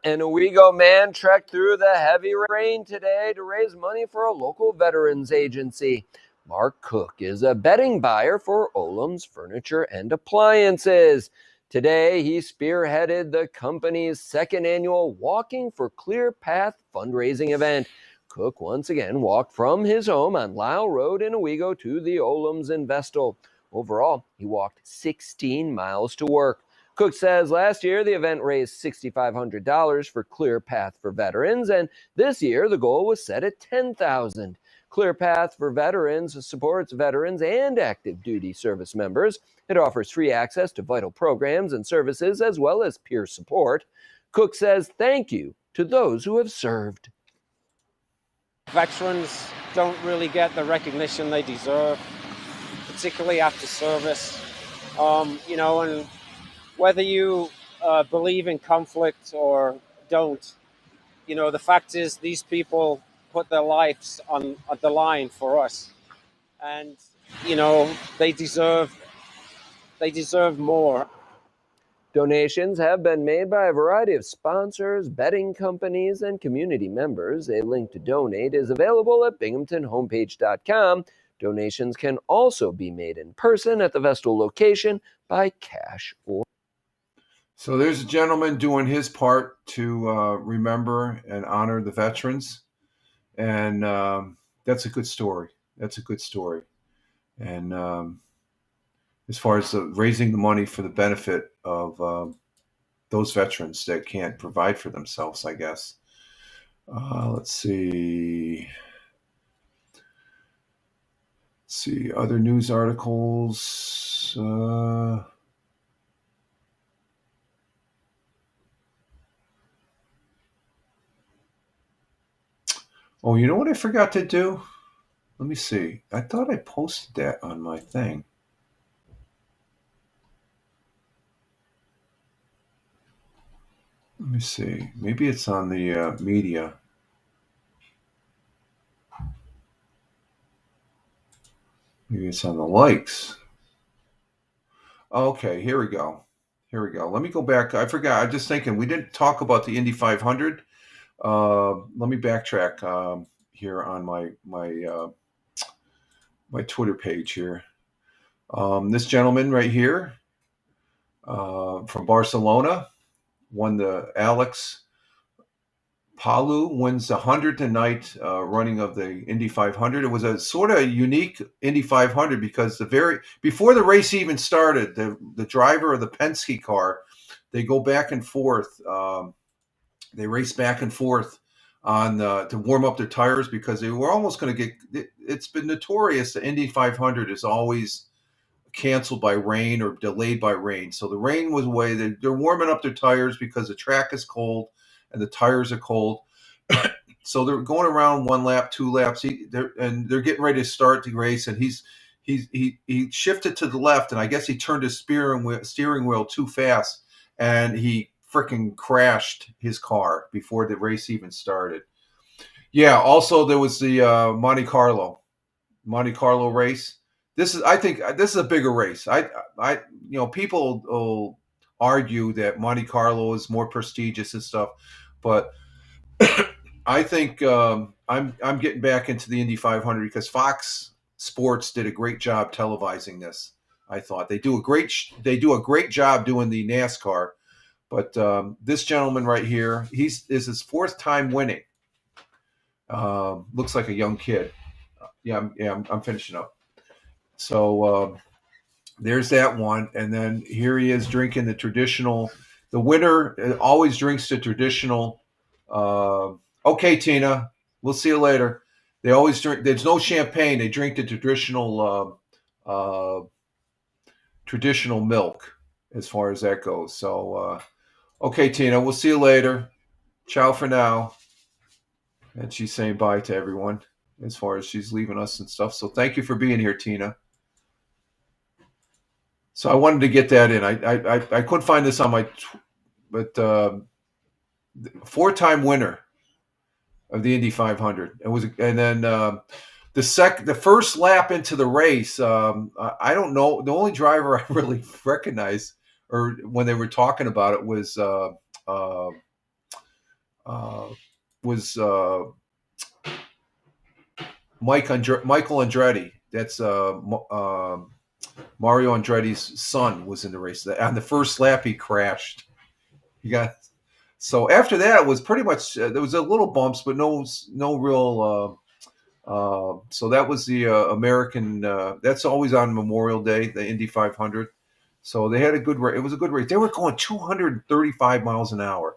An Owego man trekked through the heavy rain today to raise money for a local veterans agency. Mark Cook is a bedding buyer for Olam's Furniture and Appliances. Today, he spearheaded the company's second annual Walking for Clear Path fundraising event. Cook once again walked from his home on Lyle Road in Owego to the Olam's in Vestal. Overall, he walked 16 miles to work. Cook says last year the event raised $6,500 for Clear Path for Veterans, and this year the goal was set at $10,000. Clear Path for Veterans supports veterans and active duty service members. It offers free access to vital programs and services as well as peer support. Cook says thank you to those who have served. Veterans don't really get the recognition they deserve, particularly after service. And whether you believe in conflict or don't, the fact is these people put their lives on the line for us. And, they deserve more. Donations have been made by a variety of sponsors, bedding companies, and community members. A link to donate is available at binghamtonhomepage.com. Donations can also be made in person at the Vestal location by cash or. So there's a gentleman doing his part to remember and honor the veterans. And that's a good story. That's a good story. And as far as raising the money for the benefit of those veterans that can't provide for themselves, I guess. Let's see. Other news articles. Oh, you know what I forgot to do? Let me see. I thought I posted that on my thing. Let me see. Maybe it's on the media. Maybe it's on the likes. Okay, here we go. Here we go. Let me go back. I forgot. I'm just thinking we didn't talk about the Indy 500. Let me backtrack here on my Twitter page here. This gentleman right here from Barcelona won the Alex Palou wins the 100th night running of the Indy 500. It was a sort of unique Indy 500 because before the race even started, the driver of the Penske car, they go back and forth. They race back and forth on to warm up their tires because they were almost going to get. It's been notorious the Indy 500 is always canceled by rain or delayed by rain. So the rain was away. They're warming up their tires because the track is cold and the tires are cold. So they're going around 1 lap, 2 laps, they're getting ready to start the race. And he shifted to the left, and I guess he turned his steering wheel too fast, and he freaking crashed his car before the race even started. Yeah. Also, there was the Monte Carlo race. I think this is a bigger race. People will argue that Monte Carlo is more prestigious and stuff, but I think I'm getting back into the Indy 500 because Fox Sports did a great job televising this. I thought they do a great job doing the NASCAR, but this gentleman right here, is his 4th time winning. Looks like a young kid. I'm finishing up. So there's that one, and then here he is drinking the winner always drinks the traditional. Okay, Tina, we'll see you later. They always drink. There's no champagne. They drink the traditional milk, as far as that goes. So, okay, Tina, we'll see you later. Ciao for now. And she's saying bye to everyone as far as she's leaving us and stuff. So thank you for being here, Tina. So I wanted to get that in. I couldn't find this on my, but 4-time winner of the Indy 500. And then the first lap into the race. I don't know. The only driver I really recognized, or when they were talking about it, was Michael Andretti. That's Mario Andretti's son was in the race. On the first lap, he crashed. So after that, it was pretty much there was a little bumps, but no real. So that was the American. That's always on Memorial Day, the Indy 500. So they had a good race. It was a good race. They were going 235 miles an hour.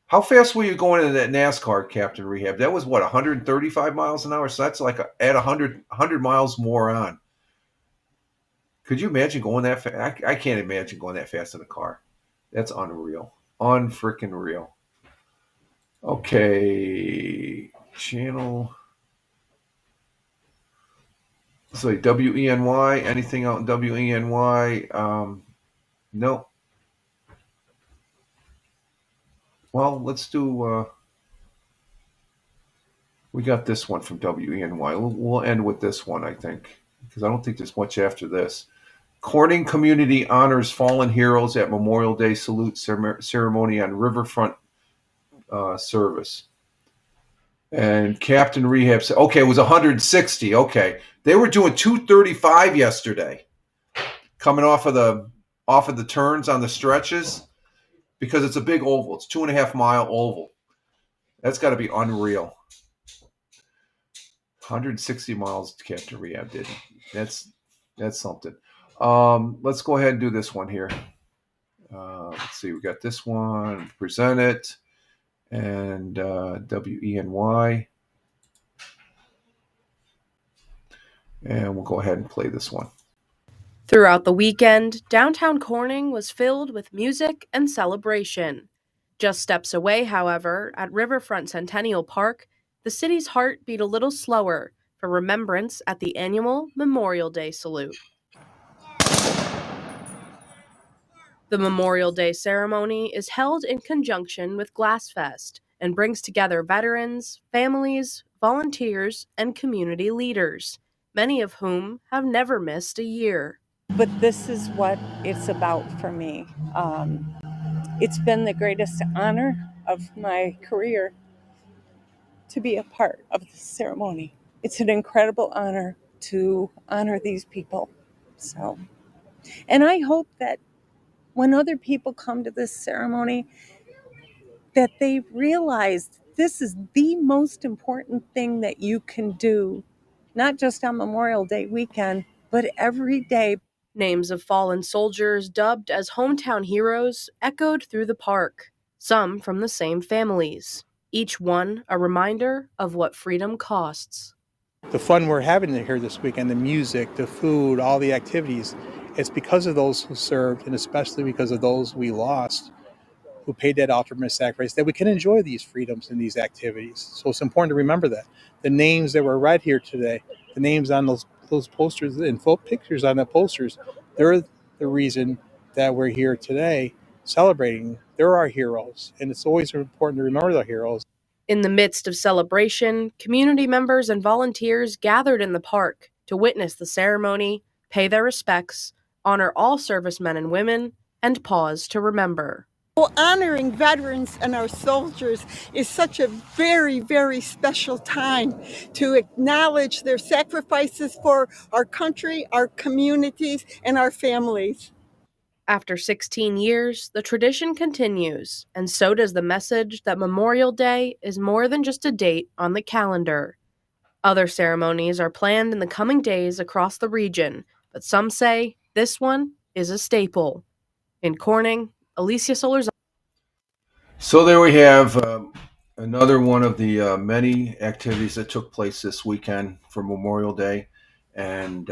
How fast were you going in that NASCAR, Captain Rehab? That was 135 miles an hour. So that's like add 100 miles more on. Could you imagine going that fast? I can't imagine going that fast in a car. That's unreal. Unfreaking real. Okay. Channel. So WENY. Anything out in WENY? No. Well, let's do. We got this one from WENY. We'll end with this one, I think, because I don't think there's much after this. Corning Community honors fallen heroes at Memorial Day salute ceremony on Riverfront service. And Captain Rehab said, okay, it was 160. Okay. They were doing 235 yesterday, coming off of the turns on the stretches, because it's a big oval. It's 2.5 mile oval. That's got to be unreal. 160 miles Captain Rehab did. That's something. Let's go ahead and do this one here. Let's see. We got this one. Present it. And WENY. And we'll go ahead and play this one. Throughout the weekend, downtown Corning was filled with music and celebration. Just steps away, however, at Riverfront Centennial Park, the city's heart beat a little slower for remembrance at the annual Memorial Day salute. The Memorial Day ceremony is held in conjunction with Glassfest and brings together veterans, families, volunteers, and community leaders, many of whom have never missed a year. But this is what it's about for me. It's been the greatest honor of my career to be a part of the ceremony. It's an incredible honor to honor these people. And I hope that when other people come to this ceremony, that they realize this is the most important thing that you can do, not just on Memorial Day weekend, but every day. Names of fallen soldiers dubbed as hometown heroes echoed through the park, some from the same families, each one a reminder of what freedom costs. The fun we're having here this weekend, the music, the food, all the activities, it's because of those who served, and especially because of those we lost, who paid that ultimate sacrifice, that we can enjoy these freedoms and these activities. So it's important to remember that. The names that were read here today, the names on those posters and full pictures on the posters, they're the reason that we're here today celebrating. They're our heroes, and it's always important to remember the heroes. In the midst of celebration, community members and volunteers gathered in the park to witness the ceremony, pay their respects, honor all servicemen and women, and pause to remember. Well, honoring veterans and our soldiers is such a very, very special time to acknowledge their sacrifices for our country, our communities, and our families. After 16 years, the tradition continues, and so does the message that Memorial Day is more than just a date on the calendar. Other ceremonies are planned in the coming days across the region, but some say this one is a staple. In Corning, Alicia Solers. So there we have another one of the many activities that took place this weekend for Memorial Day, and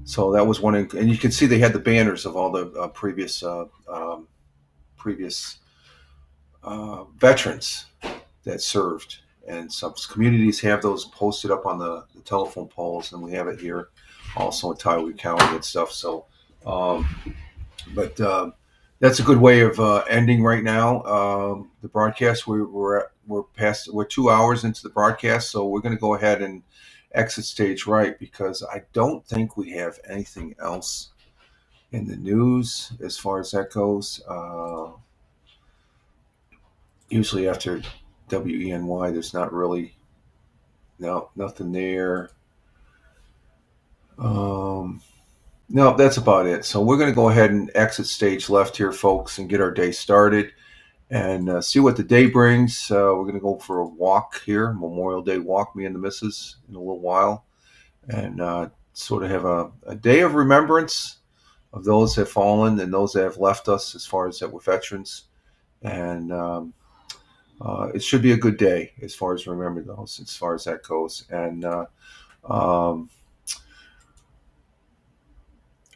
so that was one. And you can see they had the banners of all the previous veterans that served, and some communities have those posted up on the telephone poles, and we have it here also in Tioga County and stuff. So. But that's a good way of ending right now. The broadcast, we're 2 hours into the broadcast, so we're going to go ahead and exit stage right, because I don't think we have anything else in the news as far as that goes. Usually after WENY, there's not really nothing there. No, that's about it. So we're going to go ahead and exit stage left here, folks, and get our day started and see what the day brings. We're going to go for a walk here, Memorial Day walk, me and the missus, in a little while, and sort of have a day of remembrance of those that have fallen and those that have left us as far as that were veterans. And it should be a good day as far as remembering those, as far as that goes. And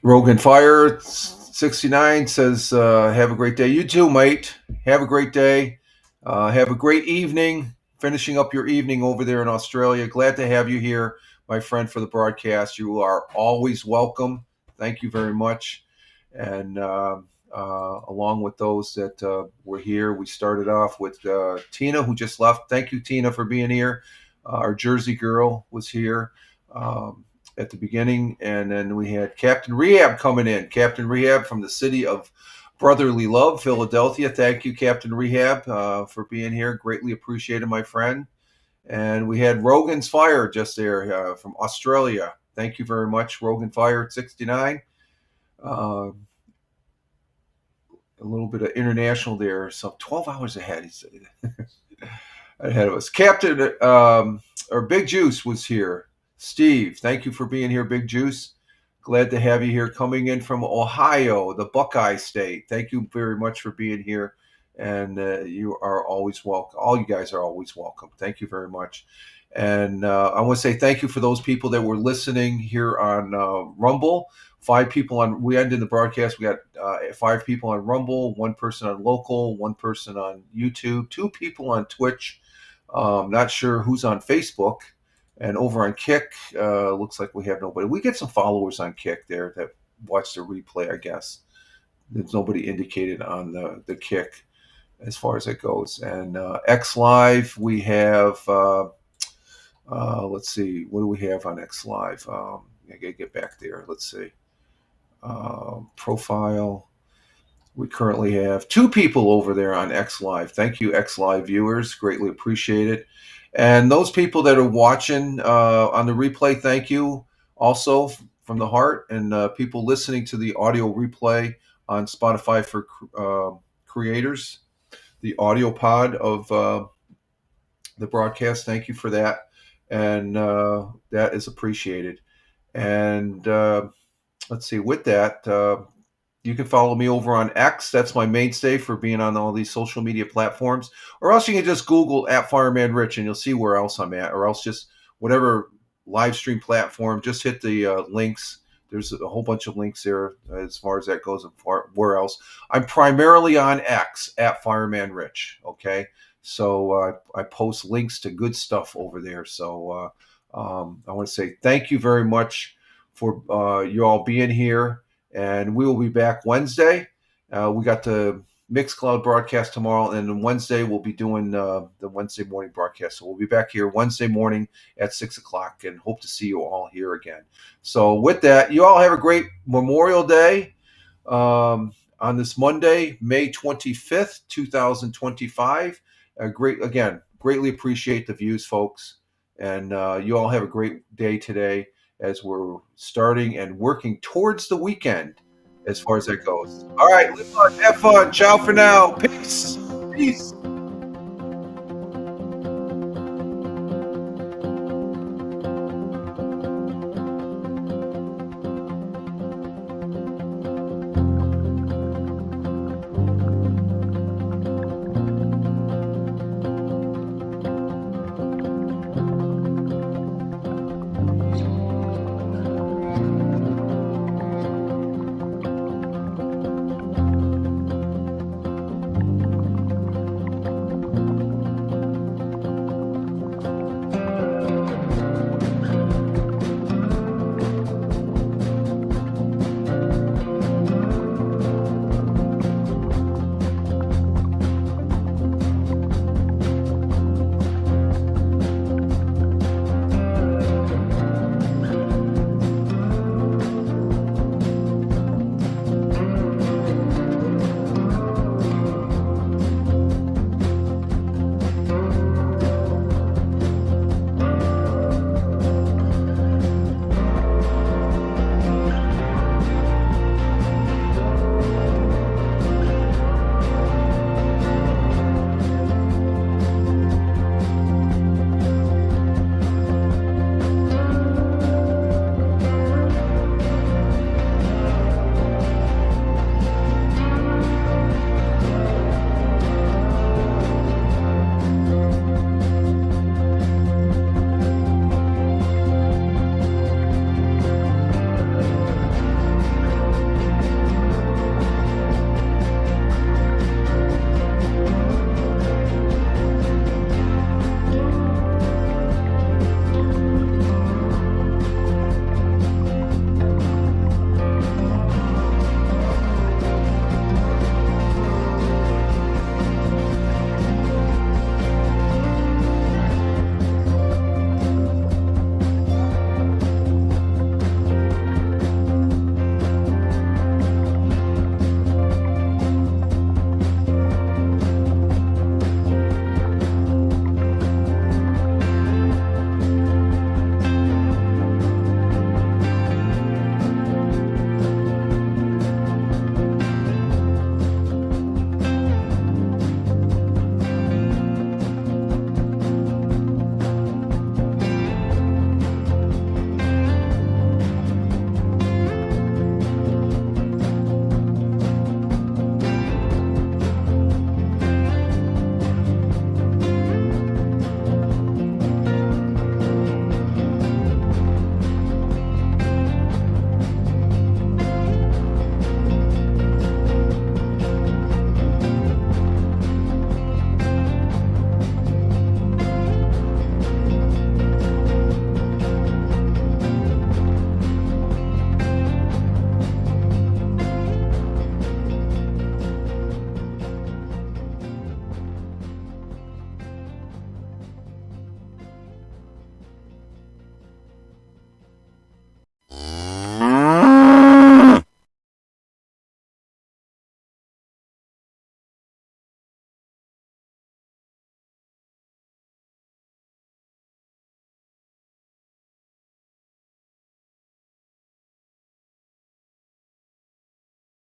Rogan Fire 69 says, have a great day. You too, mate. Have a great day. Have a great evening, finishing up your evening over there in Australia. Glad to have you here, my friend, for the broadcast. You are always welcome. Thank you very much. And along with those that were here, we started off with Tina, who just left. Thank you, Tina, for being here. Our Jersey girl was here at the beginning, and then we had Captain Rehab coming in. Captain Rehab from the city of brotherly love, Philadelphia. Thank you, Captain Rehab, for being here. Greatly appreciated, my friend. And we had Rogan's Fire just there from Australia. Thank you very much, Rogan Fire 69. A little bit of international there, so 12 hours ahead. Ahead of us. Captain or Big Juice was here. Steve, thank you for being here, Big Juice. Glad to have you here, coming in from Ohio, the Buckeye State. Thank you very much for being here and you are always welcome. All you guys are always welcome. Thank you very much. And I want to say thank you for those people that were listening here on Rumble. 5 people on, we ended the broadcast. We got 5 people on Rumble, 1 person on Local, 1 person on YouTube, 2 people on Twitch. Not sure who's on Facebook. And over on Kick, looks like we have nobody. We get some followers on Kick there that watch the replay, I guess. There's nobody indicated on the Kick as far as it goes. And X Live, we have, let's see, what do we have on X Live? I gotta get back there. Let's see. Profile. We currently have 2 people over there on X Live. Thank you, X Live viewers. Greatly appreciate it. And those people that are watching on the replay, thank you also from the heart. And people listening to the audio replay on Spotify for creators, the audio pod of the broadcast. Thank you for that. And that is appreciated. And let's see, with that, you can follow me over on X. That's my mainstay for being on all these social media platforms. Or else you can just Google @Fireman Rich and you'll see where else I'm at. Or else just whatever live stream platform, just hit the links. There's a whole bunch of links there as far as that goes and where else. I'm primarily on X @Fireman Rich, okay? So I post links to good stuff over there. So I want to say thank you very much for you all being here. And we will be back Wednesday. We got the Mixcloud broadcast tomorrow, and then Wednesday we'll be doing the Wednesday morning broadcast. So we'll be back here Wednesday morning at 6 o'clock, and hope to see you all here again. So with that, you all have a great Memorial Day on this Monday, May 25th, 2025. Greatly appreciate the views, folks. And you all have a great day today as we're starting and working towards the weekend as far as that goes. All right, live fun, have fun. Ciao for now. Peace. Peace.